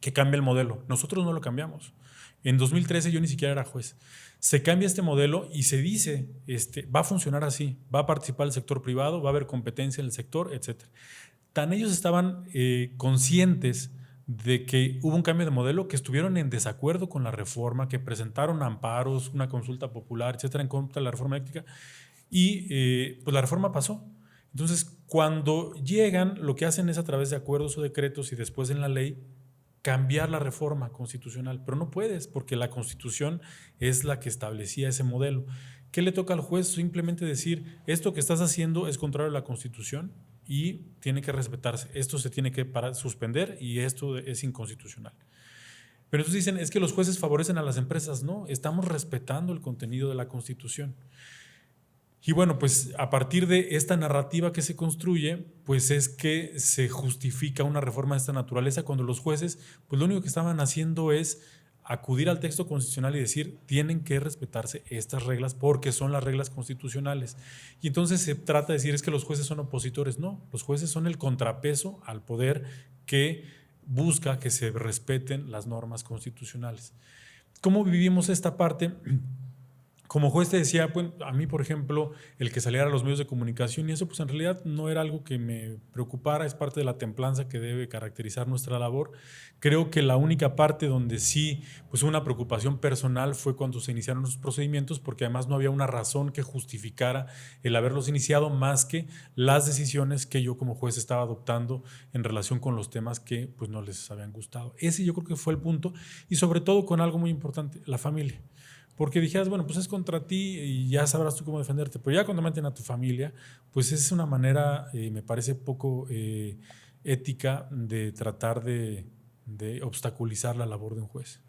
que cambia el modelo. Nosotros no lo cambiamos. En 2013 yo ni siquiera era juez. Se cambia este modelo y se dice, va a funcionar así, va a participar el sector privado, va a haber competencia en el sector, etc. Tan ellos estaban conscientes de que hubo un cambio de modelo que estuvieron en desacuerdo con la reforma, que presentaron amparos, una consulta popular, etcétera, en contra de la reforma eléctrica y pues la reforma pasó. Entonces, cuando llegan, lo que hacen es a través de acuerdos o decretos y después en la ley cambiar la reforma constitucional, pero no puedes porque la Constitución es la que establecía ese modelo. ¿Qué le toca al juez? Simplemente decir, esto que estás haciendo es contrario a la Constitución y tiene que respetarse. Esto se tiene que suspender y esto es inconstitucional. Pero entonces dicen, es que los jueces favorecen a las empresas. No, estamos respetando el contenido de la Constitución. Y bueno, pues a partir de esta narrativa que se construye, pues es que se justifica una reforma de esta naturaleza cuando los jueces, pues lo único que estaban haciendo es acudir al texto constitucional y decir, tienen que respetarse estas reglas porque son las reglas constitucionales. Y entonces se trata de decir, es que los jueces son opositores. No, los jueces son el contrapeso al poder que busca que se respeten las normas constitucionales. ¿Cómo vivimos esta parte? Como juez te decía, pues, a mí, por ejemplo, el que saliera a los medios de comunicación y eso, pues en realidad no era algo que me preocupara, es parte de la templanza que debe caracterizar nuestra labor. Creo que la única parte donde sí, pues una preocupación personal fue cuando se iniciaron los procedimientos, porque además no había una razón que justificara el haberlos iniciado más que las decisiones que yo como juez estaba adoptando en relación con los temas que pues no les habían gustado. Ese yo creo que fue el punto y sobre todo con algo muy importante, la familia. Porque dijeras, bueno, pues es contra ti y ya sabrás tú cómo defenderte. Pero ya cuando meten a tu familia, pues es una manera, me parece poco ética de tratar de obstaculizar la labor de un juez.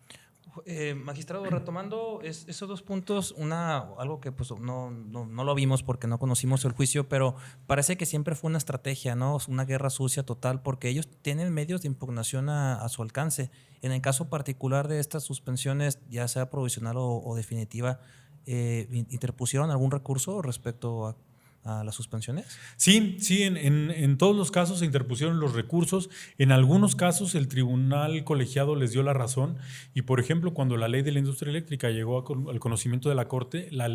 Magistrado, retomando esos dos puntos, algo que pues no lo vimos porque no conocimos el juicio, pero parece que siempre fue una estrategia, ¿no? Una guerra sucia total, porque ellos tienen medios de impugnación a su alcance. En el caso particular de estas suspensiones, ya sea provisional o definitiva, ¿interpusieron algún recurso respecto a las suspensiones? Sí, en todos los casos se interpusieron los recursos. En algunos casos el tribunal colegiado les dio la razón y, por ejemplo, cuando la ley de la industria eléctrica llegó al conocimiento de la Corte, la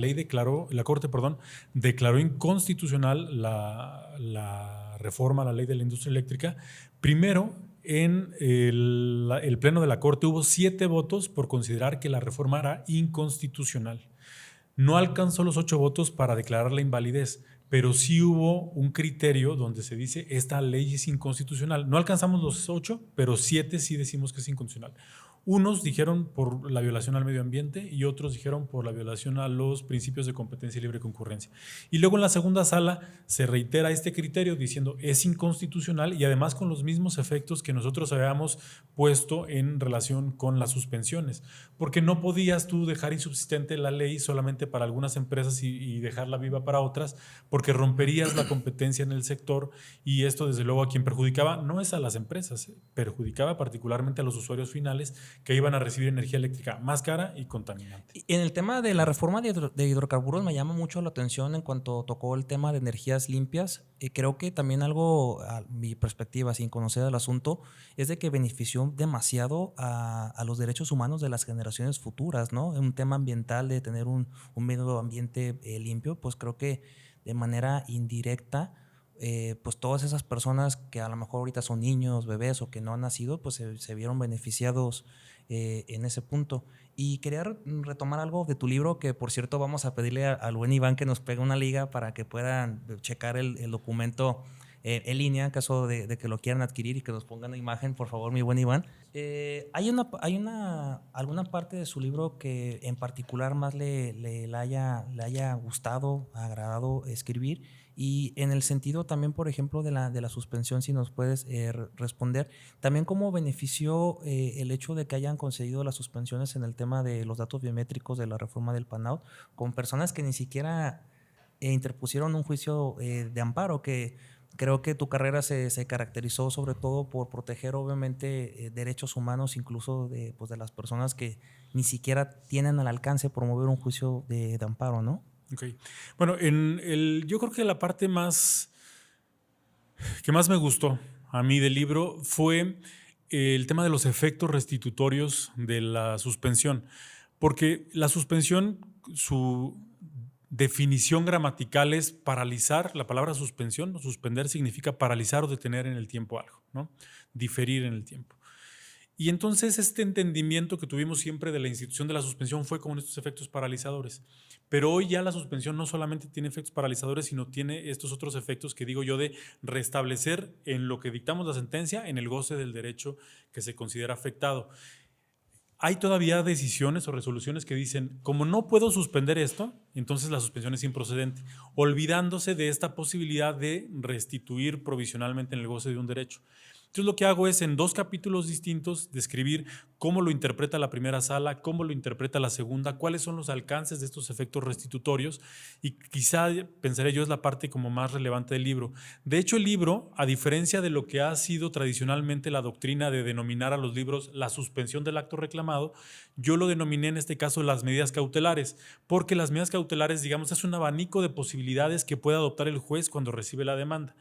Corte declaró inconstitucional la reforma a la ley de la industria eléctrica. Primero, en el pleno de la Corte hubo 7 votos por considerar que la reforma era inconstitucional. No alcanzó los 8 votos para declarar la invalidez, pero sí hubo un criterio donde se dice esta ley es inconstitucional. No alcanzamos los 8, pero 7 sí decimos que es inconstitucional. Unos dijeron por la violación al medio ambiente y otros dijeron por la violación a los principios de competencia y libre concurrencia. Y luego en la segunda sala se reitera este criterio diciendo es inconstitucional y además con los mismos efectos que nosotros habíamos puesto en relación con las suspensiones. Porque no podías tú dejar insubsistente la ley solamente para algunas empresas y dejarla viva para otras, porque romperías la competencia en el sector y esto desde luego a quien perjudicaba no es a las empresas, perjudicaba particularmente a los usuarios finales que iban a recibir energía eléctrica más cara y contaminante. En el tema de la reforma de hidrocarburos me llama mucho la atención en cuanto tocó el tema de energías limpias. Creo que también algo, a mi perspectiva, sin conocer el asunto, es de que benefició demasiado a los derechos humanos de las generaciones futuras, ¿no? En un tema ambiental de tener un medio ambiente limpio, pues creo que de manera indirecta pues todas esas personas que a lo mejor ahorita son niños, bebés o que no han nacido, pues se vieron beneficiados en ese punto. Y quería retomar algo de tu libro, que por cierto vamos a pedirle al buen Iván que nos pegue una liga para que puedan checar el documento en línea en caso de que lo quieran adquirir y que nos pongan la imagen, por favor, mi buen Iván. ¿Hay alguna parte de su libro que en particular más le haya gustado, agradado escribir? Y en el sentido también, por ejemplo, de la suspensión, si nos puedes responder, también cómo benefició el hecho de que hayan concedido las suspensiones en el tema de los datos biométricos de la reforma del PANAUT con personas que ni siquiera interpusieron un juicio de amparo, que creo que tu carrera se caracterizó sobre todo por proteger obviamente derechos humanos, incluso de las personas que ni siquiera tienen al alcance promover un juicio de amparo, ¿no? Okay. Bueno, yo creo que la parte que más me gustó a mí del libro fue el tema de los efectos restitutorios de la suspensión, porque la suspensión, su definición gramatical es paralizar. La palabra suspensión, suspender, significa paralizar o detener en el tiempo algo, ¿no? Diferir en el tiempo. Y entonces este entendimiento que tuvimos siempre de la institución de la suspensión fue con estos efectos paralizadores. Pero hoy ya la suspensión no solamente tiene efectos paralizadores, sino tiene estos otros efectos que digo yo de restablecer en lo que dictamos la sentencia, en el goce del derecho que se considera afectado. Hay todavía decisiones o resoluciones que dicen, como no puedo suspender esto, entonces la suspensión es improcedente, olvidándose de esta posibilidad de restituir provisionalmente en el goce de un derecho. Entonces lo que hago es en 2 capítulos distintos describir cómo lo interpreta la primera sala, cómo lo interpreta la segunda, cuáles son los alcances de estos efectos restitutorios y quizá pensaré yo es la parte como más relevante del libro. De hecho el libro, a diferencia de lo que ha sido tradicionalmente la doctrina de denominar a los libros la suspensión del acto reclamado, yo lo denominé en este caso las medidas cautelares, porque las medidas cautelares, digamos, es un abanico de posibilidades que puede adoptar el juez cuando recibe la demanda.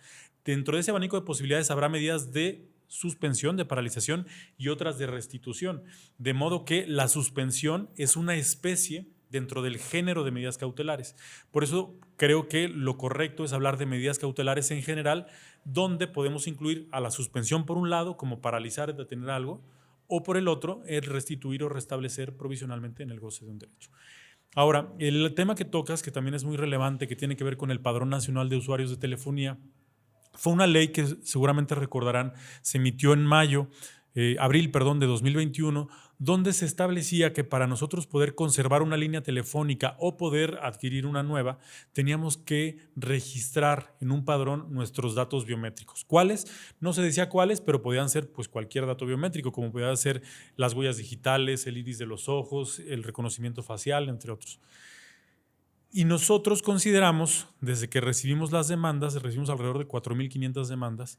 Dentro de ese abanico de posibilidades habrá medidas de suspensión, de paralización y otras de restitución. De modo que la suspensión es una especie dentro del género de medidas cautelares. Por eso creo que lo correcto es hablar de medidas cautelares en general, donde podemos incluir a la suspensión por un lado, como paralizar, detener algo, o por el otro, el restituir o restablecer provisionalmente en el goce de un derecho. Ahora, el tema que tocas, que también es muy relevante, que tiene que ver con el Padrón Nacional de Usuarios de Telefonía, fue una ley que seguramente recordarán, se emitió en mayo abril de 2021, donde se establecía que para nosotros poder conservar una línea telefónica o poder adquirir una nueva, teníamos que registrar en un padrón nuestros datos biométricos. ¿Cuáles? No se decía cuáles, pero podían ser pues cualquier dato biométrico, como podían ser las huellas digitales, el iris de los ojos, el reconocimiento facial, entre otros. Y nosotros consideramos, desde que recibimos las demandas, recibimos alrededor de 4.500 demandas,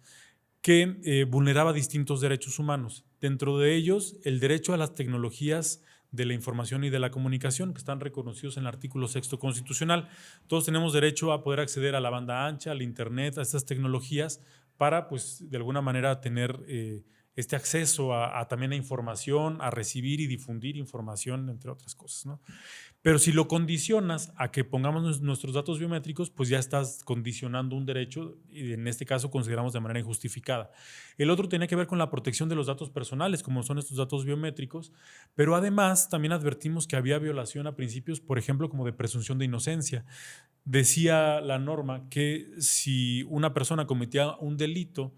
que vulneraba distintos derechos humanos. Dentro de ellos, el derecho a las tecnologías de la información y de la comunicación, que están reconocidos en el artículo 6º constitucional. Todos tenemos derecho a poder acceder a la banda ancha, al internet, a estas tecnologías, para, pues, de alguna manera tener este acceso también a información, a recibir y difundir información, entre otras cosas, ¿no? Pero si lo condicionas a que pongamos nuestros datos biométricos, pues ya estás condicionando un derecho y en este caso consideramos de manera injustificada. El otro tenía que ver con la protección de los datos personales, como son estos datos biométricos, pero además también advertimos que había violación a principios, por ejemplo, como de presunción de inocencia. Decía la norma que si una persona cometía un delito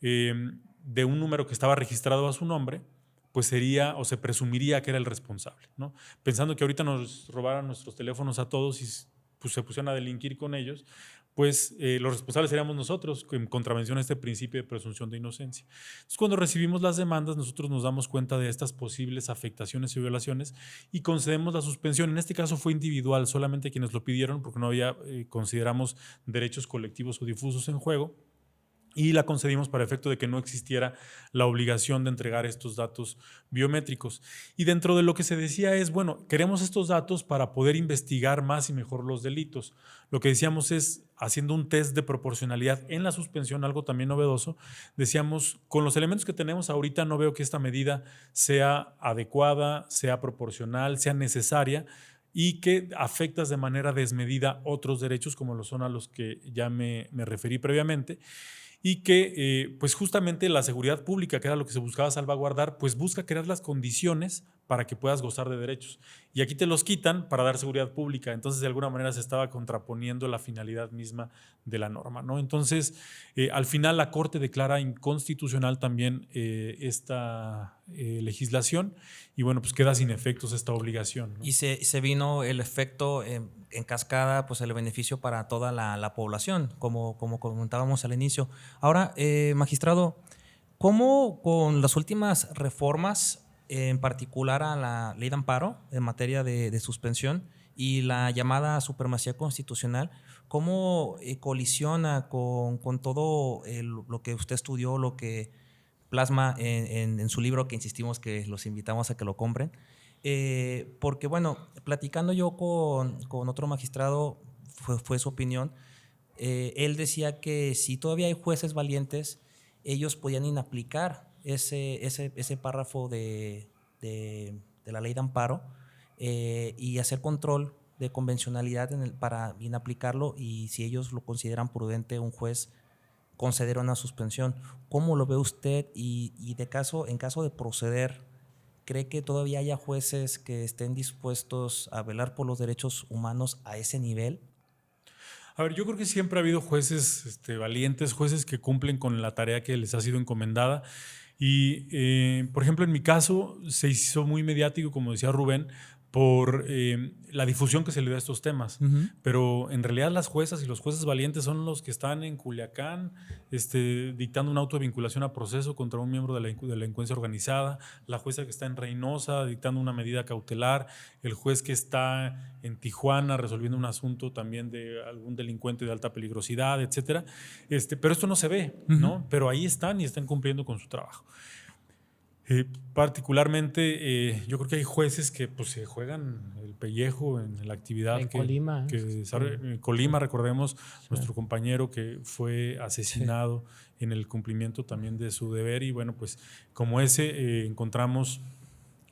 de un número que estaba registrado a su nombre, pues sería o se presumiría que era el responsable, ¿no? Pensando que ahorita nos robaran nuestros teléfonos a todos y pues, se pusieran a delinquir con ellos, pues los responsables seríamos nosotros, en contravención a este principio de presunción de inocencia. Entonces, cuando recibimos las demandas, nosotros nos damos cuenta de estas posibles afectaciones y violaciones y concedemos la suspensión. En este caso fue individual, solamente quienes lo pidieron, porque no había, consideramos, derechos colectivos o difusos en juego. Y la concedimos para efecto de que no existiera la obligación de entregar estos datos biométricos. Y dentro de lo que se decía es, bueno, queremos estos datos para poder investigar más y mejor los delitos. Lo que decíamos es, haciendo un test de proporcionalidad en la suspensión, algo también novedoso, decíamos, con los elementos que tenemos ahorita no veo que esta medida sea adecuada, sea proporcional, sea necesaria, y que afectas de manera desmedida otros derechos, como lo son a los que ya me referí previamente. Y que pues justamente la seguridad pública, que era lo que se buscaba salvaguardar, pues busca crear las condiciones para que puedas gozar de derechos. Y aquí te los quitan para dar seguridad pública. Entonces, de alguna manera se estaba contraponiendo la finalidad misma de la norma, ¿no? Entonces, al final la Corte declara inconstitucional también esta legislación y bueno, pues queda sin efectos esta obligación, ¿no? Y se vino el efecto en cascada, pues el beneficio para toda la población, como comentábamos al inicio. Ahora, magistrado, ¿cómo con las últimas reformas, en particular a la ley de amparo en materia de suspensión y la llamada supremacía constitucional, cómo colisiona con todo lo que usted estudió, lo que plasma en su libro, que insistimos que los invitamos a que lo compren? Porque bueno, platicando yo con otro magistrado, fue su opinión, él decía que si todavía hay jueces valientes, ellos podían inaplicar ese párrafo de la ley de amparo y hacer control de convencionalidad para inaplicarlo, y si ellos lo consideran prudente, un juez conceder una suspensión. ¿Cómo lo ve usted? Y en caso de proceder, ¿cree que todavía haya jueces que estén dispuestos a velar por los derechos humanos a ese nivel? A ver, yo creo que siempre ha habido jueces valientes, jueces que cumplen con la tarea que les ha sido encomendada. Y, por ejemplo, en mi caso se hizo muy mediático, como decía Rubén, por la difusión que se le da a estos temas. Uh-huh. Pero en realidad las juezas y los jueces valientes son los que están en Culiacán dictando un auto de vinculación a proceso contra un miembro de la delincuencia organizada, la jueza que está en Reynosa dictando una medida cautelar, el juez que está en Tijuana resolviendo un asunto también de algún delincuente de alta peligrosidad, etcétera. Pero esto no se ve, uh-huh, ¿no? Pero ahí están y están cumpliendo con su trabajo. Particularmente, yo creo que hay jueces que pues, se juegan el pellejo en la actividad. En Colima. En Colima, recordemos, sí, nuestro compañero que fue asesinado, sí, en el cumplimiento también de su deber. Y bueno, pues como ese encontramos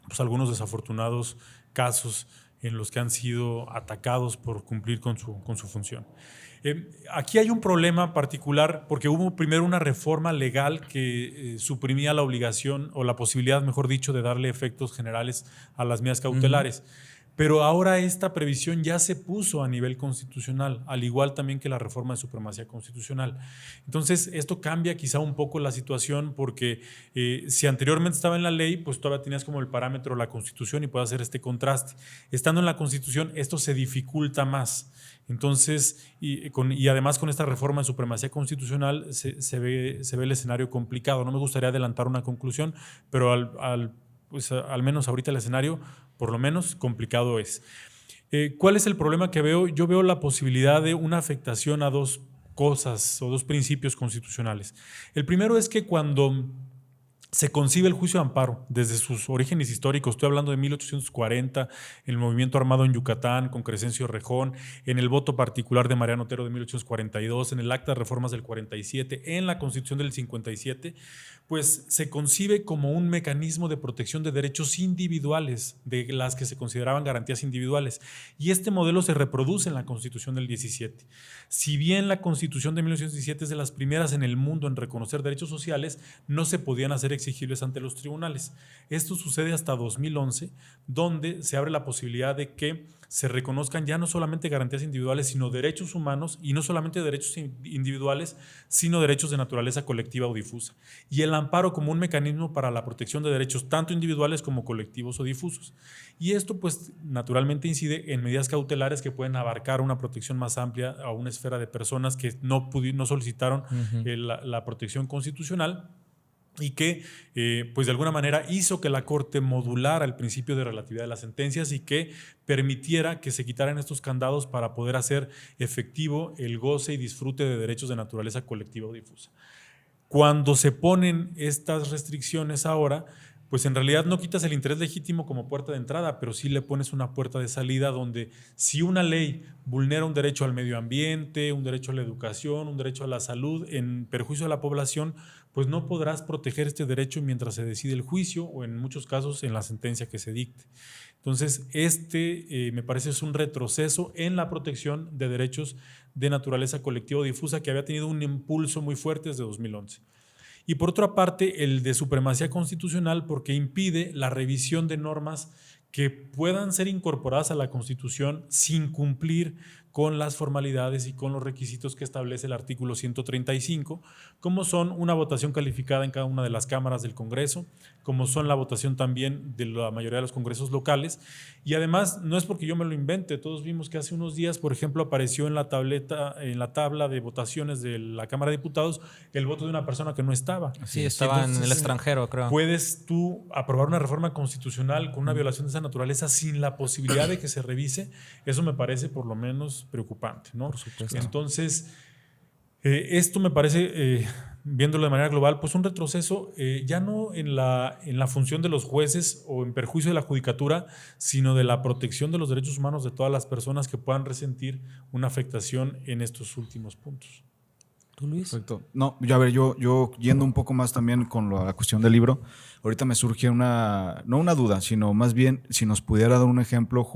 pues, algunos desafortunados casos en los que han sido atacados por cumplir con su función. Aquí hay un problema particular porque hubo primero una reforma legal que suprimía la obligación o la posibilidad, mejor dicho, de darle efectos generales a las medidas cautelares. Uh-huh. Pero ahora esta previsión ya se puso a nivel constitucional, al igual también que la reforma de supremacía constitucional. Entonces, esto cambia quizá un poco la situación porque si anteriormente estaba en la ley, pues todavía tenías como el parámetro la Constitución y puedes hacer este contraste. Estando en la Constitución, esto se dificulta más. Entonces, y además con esta reforma de supremacía constitucional se ve el escenario complicado. No me gustaría adelantar una conclusión, pero pues al menos ahorita el escenario, por lo menos, complicado es. ¿Cuál es el problema que veo? Yo veo la posibilidad de una afectación a dos cosas o dos principios constitucionales. El primero es que cuando se concibe el juicio de amparo desde sus orígenes históricos. Estoy hablando de 1840, en el movimiento armado en Yucatán, con Crescencio Rejón, en el voto particular de Mariano Otero de 1842, en el acta de reformas del 47, en la Constitución del 57, pues se concibe como un mecanismo de protección de derechos individuales, de las que se consideraban garantías individuales. Y este modelo se reproduce en la Constitución del 17. Si bien la Constitución de 1917 es de las primeras en el mundo en reconocer derechos sociales, no se podían hacer exigibles ante los tribunales. Esto sucede hasta 2011, donde se abre la posibilidad de que se reconozcan ya no solamente garantías individuales, sino derechos humanos, y no solamente derechos individuales, sino derechos de naturaleza colectiva o difusa. Y el amparo como un mecanismo para la protección de derechos tanto individuales como colectivos o difusos. Y esto pues naturalmente incide en medidas cautelares que pueden abarcar una protección más amplia a una esfera de personas que no solicitaron la protección constitucional, y que pues de alguna manera hizo que la Corte modulara el principio de relatividad de las sentencias y que permitiera que se quitaran estos candados para poder hacer efectivo el goce y disfrute de derechos de naturaleza colectiva o difusa. Cuando se ponen estas restricciones ahora, pues en realidad no quitas el interés legítimo como puerta de entrada, pero sí le pones una puerta de salida donde si una ley vulnera un derecho al medio ambiente, un derecho a la educación, un derecho a la salud en perjuicio de la población, pues no podrás proteger este derecho mientras se decide el juicio o en muchos casos en la sentencia que se dicte. Entonces, me parece es un retroceso en la protección de derechos de naturaleza colectiva o difusa que había tenido un impulso muy fuerte desde 2011. Y por otra parte, el de supremacía constitucional porque impide la revisión de normas que puedan ser incorporadas a la Constitución sin cumplir con las formalidades y con los requisitos que establece el artículo 135, como son una votación calificada en cada una de las cámaras del Congreso, como son la votación también de la mayoría de los congresos locales. Y además, no es porque yo me lo invente, todos vimos que hace unos días, por ejemplo, apareció en la tabla de votaciones de la Cámara de Diputados el voto de una persona que no estaba. Sí, estaba entonces, en el extranjero, creo. ¿Puedes tú aprobar una reforma constitucional con una violación de esa naturaleza sin la posibilidad de que se revise? Eso me parece por lo menos preocupante, ¿no? Por supuesto. Entonces, esto me parece, viéndolo de manera global, pues un retroceso ya no en la función de los jueces o en perjuicio de la judicatura, sino de la protección de los derechos humanos de todas las personas que puedan resentir una afectación en estos últimos puntos. ¿Tú, Luis? Perfecto. No, yo yendo un poco más también con la cuestión del libro, ahorita me surge no una duda, sino más bien si nos pudiera dar un ejemplo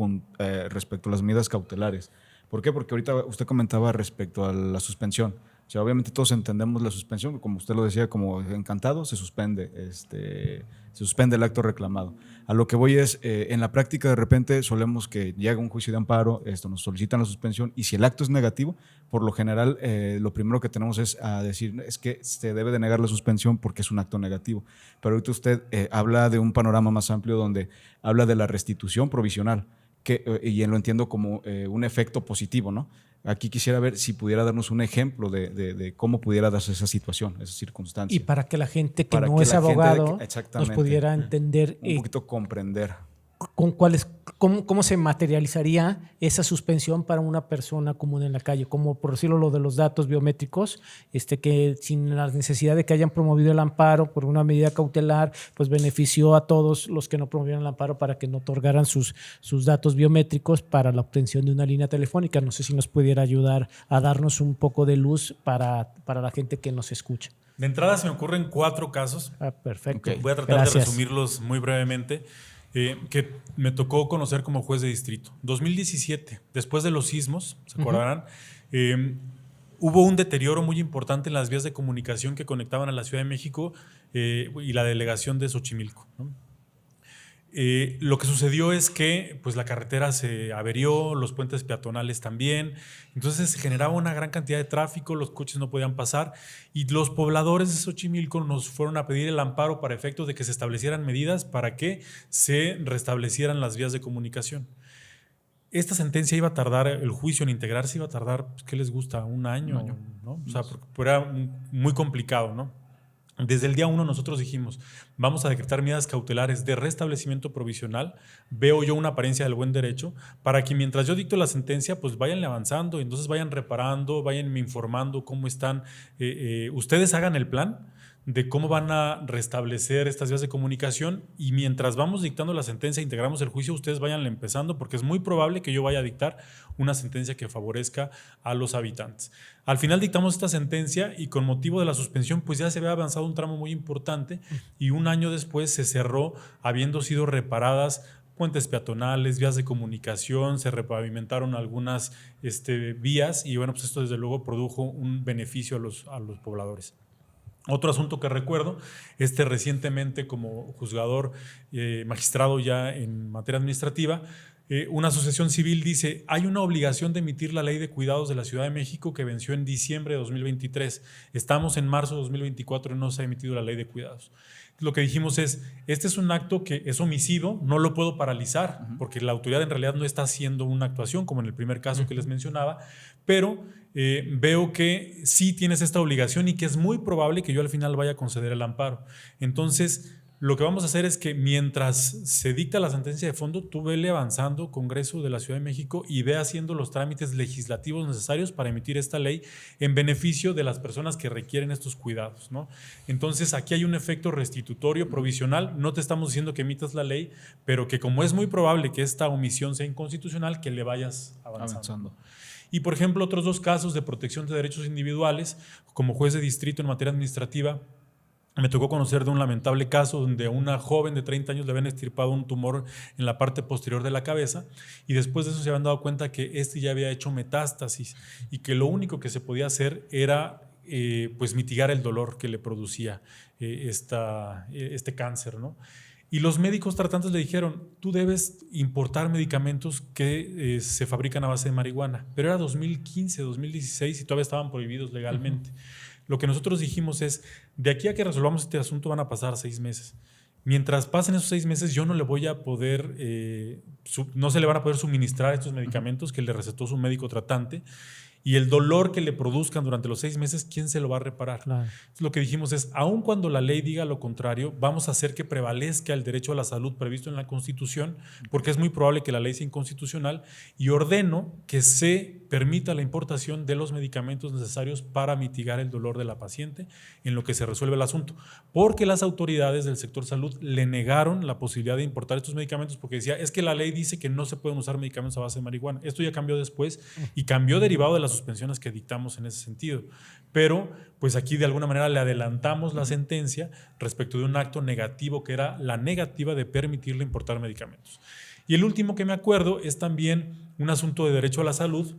respecto a las medidas cautelares. ¿Por qué? Porque ahorita usted comentaba respecto a la suspensión. O sea, obviamente todos entendemos la suspensión, como usted lo decía, como encantado, se suspende el acto reclamado. A lo que voy es, en la práctica de repente solemos que llega un juicio de amparo, nos solicitan la suspensión y si el acto es negativo, por lo general lo primero que tenemos es a decir es que se debe de negar la suspensión porque es un acto negativo. Pero ahorita usted habla de un panorama más amplio donde habla de la restitución provisional. Y lo entiendo como un efecto positivo, ¿no? Aquí quisiera ver si pudiera darnos un ejemplo de cómo pudiera darse esa situación, esa circunstancia. Y para que la gente que no es abogado nos pudiera entender. Un poquito comprender. ¿Cómo se materializaría esa suspensión para una persona común en la calle? Como por decirlo lo de los datos biométricos, que sin la necesidad de que hayan promovido el amparo por una medida cautelar, pues benefició a todos los que no promovieron el amparo para que no otorgaran sus datos biométricos para la obtención de una línea telefónica. No sé si nos pudiera ayudar a darnos un poco de luz para la gente que nos escucha. De entrada se me ocurren 4 casos. Perfecto. Okay. Voy a tratar de resumirlos muy brevemente. Que me tocó conocer como juez de distrito. 2017, después de los sismos, ¿se acordarán? Hubo un deterioro muy importante en las vías de comunicación que conectaban a la Ciudad de México y la delegación de Xochimilco, ¿no? Lo que sucedió es que pues, la carretera se averió, los puentes peatonales también, entonces se generaba una gran cantidad de tráfico, los coches no podían pasar y los pobladores de Xochimilco nos fueron a pedir el amparo para efectos de que se establecieran medidas para que se restablecieran las vías de comunicación. Esta sentencia iba a tardar, el juicio en integrarse iba a tardar, pues, ¿qué les gusta? Un año, ¿no? O sea, porque era muy complicado, ¿no? Desde el día 1 nosotros dijimos, vamos a decretar medidas cautelares de restablecimiento provisional, veo yo una apariencia del buen derecho, para que mientras yo dicto la sentencia, pues vayan avanzando, entonces vayan reparando, vayan informando cómo están, ustedes hagan el plan de cómo van a restablecer estas vías de comunicación y mientras vamos dictando la sentencia, integramos el juicio, ustedes vayan empezando porque es muy probable que yo vaya a dictar una sentencia que favorezca a los habitantes. Al final dictamos esta sentencia y con motivo de la suspensión pues ya se había avanzado un tramo muy importante y un año después se cerró habiendo sido reparadas puentes peatonales, vías de comunicación, se repavimentaron algunas vías y bueno, pues esto desde luego produjo un beneficio a los pobladores. Otro asunto que recuerdo, recientemente como juzgador magistrado ya en materia administrativa, una asociación civil dice, hay una obligación de emitir la ley de cuidados de la Ciudad de México que venció en diciembre de 2023. Estamos en marzo de 2024 y no se ha emitido la ley de cuidados. Lo que dijimos es, este es un acto que es omisivo, no lo puedo paralizar, porque la autoridad en realidad no está haciendo una actuación, como en el primer caso que les mencionaba, pero veo que sí tienes esta obligación y que es muy probable que yo al final vaya a conceder el amparo. Entonces, lo que vamos a hacer es que mientras se dicta la sentencia de fondo, tú vele avanzando, Congreso de la Ciudad de México, y ve haciendo los trámites legislativos necesarios para emitir esta ley en beneficio de las personas que requieren estos cuidados, ¿no? Entonces, aquí hay un efecto restitutorio provisional. No te estamos diciendo que emitas la ley, pero que como es muy probable que esta omisión sea inconstitucional, que le vayas avanzando. Y, por ejemplo, otros dos casos de protección de derechos individuales, como juez de distrito en materia administrativa, me tocó conocer de un lamentable caso donde a una joven de 30 años le habían extirpado un tumor en la parte posterior de la cabeza y después de eso se habían dado cuenta que ya había hecho metástasis y que lo único que se podía hacer era pues mitigar el dolor que le producía este cáncer, ¿no? Y los médicos tratantes le dijeron, tú debes importar medicamentos que se fabrican a base de marihuana. Pero era 2015, 2016 y todavía estaban prohibidos legalmente. Lo que nosotros dijimos es, de aquí a que resolvamos este asunto van a pasar 6 meses. Mientras pasen esos 6 meses, yo no le voy a poder, no se le van a poder suministrar estos medicamentos que le recetó su médico tratante. Y el dolor que le produzcan durante los 6 meses, ¿quién se lo va a reparar? Claro. Lo que dijimos es, aun cuando la ley diga lo contrario, vamos a hacer que prevalezca el derecho a la salud previsto en la Constitución, porque es muy probable que la ley sea inconstitucional, y ordeno que se permita la importación de los medicamentos necesarios para mitigar el dolor de la paciente en lo que se resuelve el asunto. Porque las autoridades del sector salud le negaron la posibilidad de importar estos medicamentos porque decía, es que la ley dice que no se pueden usar medicamentos a base de marihuana. Esto ya cambió después y cambió derivado de las suspensiones que dictamos en ese sentido. Pero pues aquí de alguna manera le adelantamos la sentencia respecto de un acto negativo que era la negativa de permitirle importar medicamentos. Y el último que me acuerdo es también un asunto de derecho a la salud.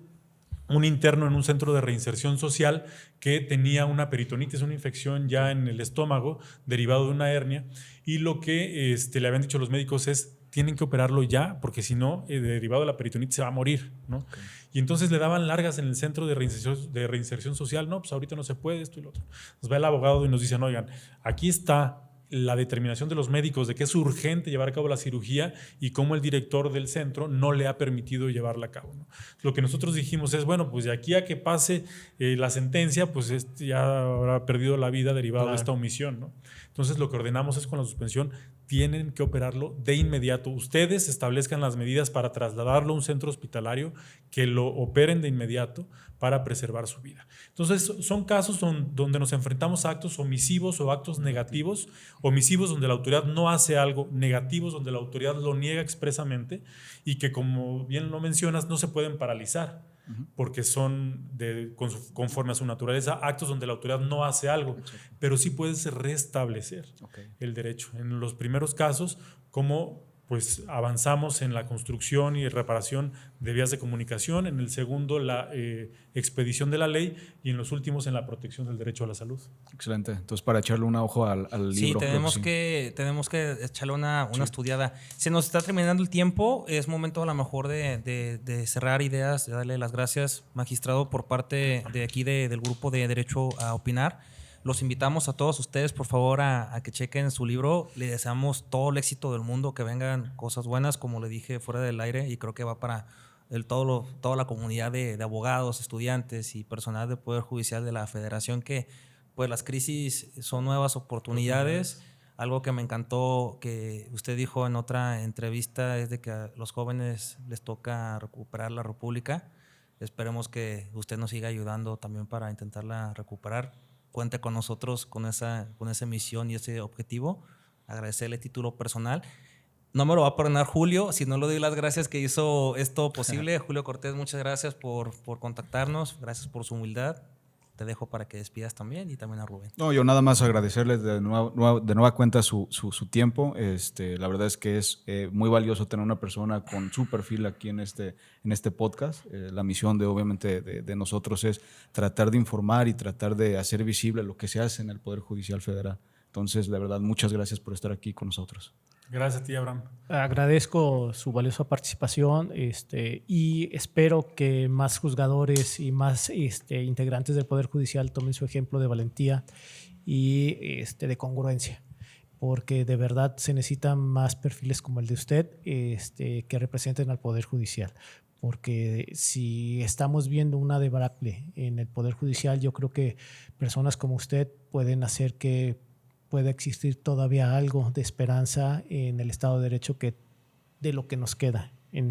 Un interno en un centro de reinserción social que tenía una peritonitis, una infección ya en el estómago derivado de una hernia, y lo que le habían dicho los médicos es tienen que operarlo ya porque si no, derivado de la peritonitis se va a morir, ¿no? Okay. Y entonces le daban largas en el centro de reinserción social, no, pues ahorita no se puede, esto y lo otro. Nos va el abogado y nos dicen, oigan, aquí está la determinación de los médicos de que es urgente llevar a cabo la cirugía y cómo el director del centro no le ha permitido llevarla a cabo, ¿no? Lo que nosotros dijimos es, bueno, pues de aquí a que pase la sentencia, pues ya habrá perdido la vida derivado de esta omisión, ¿no? Entonces lo que ordenamos es con la suspensión, tienen que operarlo de inmediato. Ustedes establezcan las medidas para trasladarlo a un centro hospitalario, que lo operen de inmediato para preservar su vida. Entonces, son casos donde nos enfrentamos a actos omisivos o actos negativos, omisivos donde la autoridad no hace algo, negativos donde la autoridad lo niega expresamente y que, como bien lo mencionas, no se pueden paralizar porque son conforme a su naturaleza actos donde la autoridad no hace algo, pero sí puedes restablecer el derecho. En los primeros casos, como pues avanzamos en la construcción y reparación de vías de comunicación, en el segundo la expedición de la ley y en los últimos en la protección del derecho a la salud. Excelente. Entonces, para echarle un ojo al libro. Sí, tenemos sí. que echarle una estudiada. Se nos está terminando el tiempo, es momento a lo mejor de cerrar ideas, de darle las gracias, magistrado, por parte de aquí del grupo de Derecho a Opinar. Los invitamos a todos ustedes, por favor, a que chequen su libro. Le deseamos todo el éxito del mundo, que vengan cosas buenas, como le dije fuera del aire, y creo que va para toda la comunidad de abogados, estudiantes y personal del Poder Judicial de la Federación, que pues las crisis son nuevas oportunidades. Algo que me encantó que usted dijo en otra entrevista es de que a los jóvenes les toca recuperar la República. Esperemos que usted nos siga ayudando también para intentarla recuperar. Cuente con nosotros con esa misión y ese objetivo. Agradecerle título personal. No me lo va a perdonar Julio si no le doy las gracias que hizo esto posible. Julio Cortés, muchas gracias por contactarnos. Gracias por su humildad. Te dejo para que despidas también, y también a Rubén. No, yo nada más agradecerles de nueva cuenta su tiempo. La verdad es que es muy valioso tener una persona con su perfil aquí en este podcast. La misión obviamente de nosotros es tratar de informar y tratar de hacer visible lo que se hace en el Poder Judicial Federal. Entonces, de verdad, muchas gracias por estar aquí con nosotros. Gracias a ti, Abraham. Agradezco su valiosa participación y espero que más juzgadores y más integrantes del Poder Judicial tomen su ejemplo de valentía y de congruencia, porque de verdad se necesitan más perfiles como el de usted que representen al Poder Judicial. Porque si estamos viendo una debacle en el Poder Judicial, yo creo que personas como usted pueden hacer que puede existir todavía algo de esperanza en el Estado de Derecho, de lo que nos queda en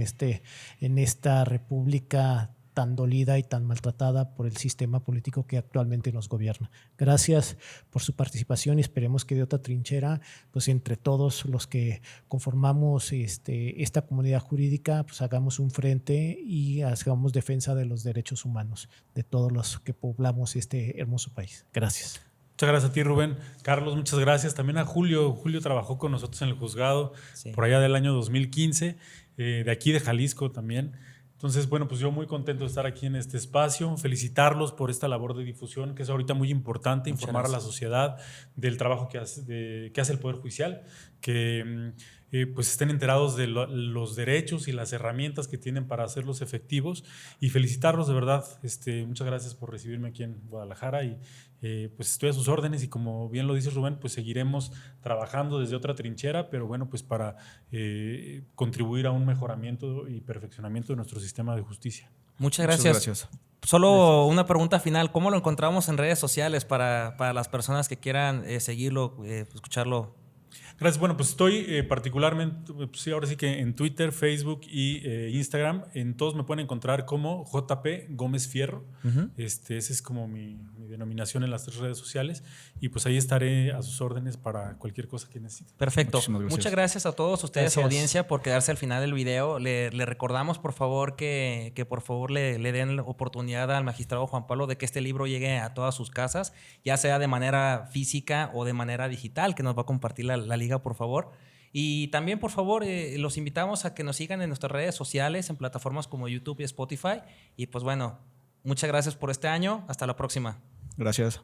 esta república tan dolida y tan maltratada por el sistema político que actualmente nos gobierna. Gracias por su participación y esperemos que de otra trinchera, pues entre todos los que conformamos esta comunidad jurídica, pues hagamos un frente y hagamos defensa de los derechos humanos de todos los que poblamos este hermoso país. Gracias. Muchas gracias a ti, Rubén. Carlos, muchas gracias. También a Julio. Julio trabajó con nosotros en el juzgado por allá del año 2015, de aquí de Jalisco también. Entonces, bueno, pues yo muy contento de estar aquí en este espacio, felicitarlos por esta labor de difusión, que es ahorita muy importante, informar a la sociedad del trabajo que hace el Poder Judicial, que pues estén enterados de los derechos y las herramientas que tienen para hacerlos efectivos, y felicitarlos de verdad. Muchas gracias por recibirme aquí en Guadalajara, y pues estoy a sus órdenes, y como bien lo dice Rubén, pues seguiremos trabajando desde otra trinchera, pero bueno, pues para contribuir a un mejoramiento y perfeccionamiento de nuestro sistema de justicia. Muchas gracias. Solo una pregunta final. ¿Cómo lo encontramos en redes sociales para las personas que quieran seguirlo, escucharlo? Gracias. Bueno, pues estoy particularmente, pues sí, ahora sí que en Twitter, Facebook y Instagram. En todos me pueden encontrar como JP Gómez Fierro. Ese es como mi denominación en las 3 redes sociales. Y pues ahí estaré a sus órdenes para cualquier cosa que necesiten. Perfecto. Muchas gracias a todos ustedes, audiencia, por quedarse al final del video. Le recordamos, por favor, que por favor le den la oportunidad al magistrado Juan Pablo de que este libro llegue a todas sus casas, ya sea de manera física o de manera digital, que nos va a compartir la liga, por favor. Y también, por favor, los invitamos a que nos sigan en nuestras redes sociales, en plataformas como YouTube y Spotify. Y pues bueno, muchas gracias por este año. Hasta la próxima. Gracias.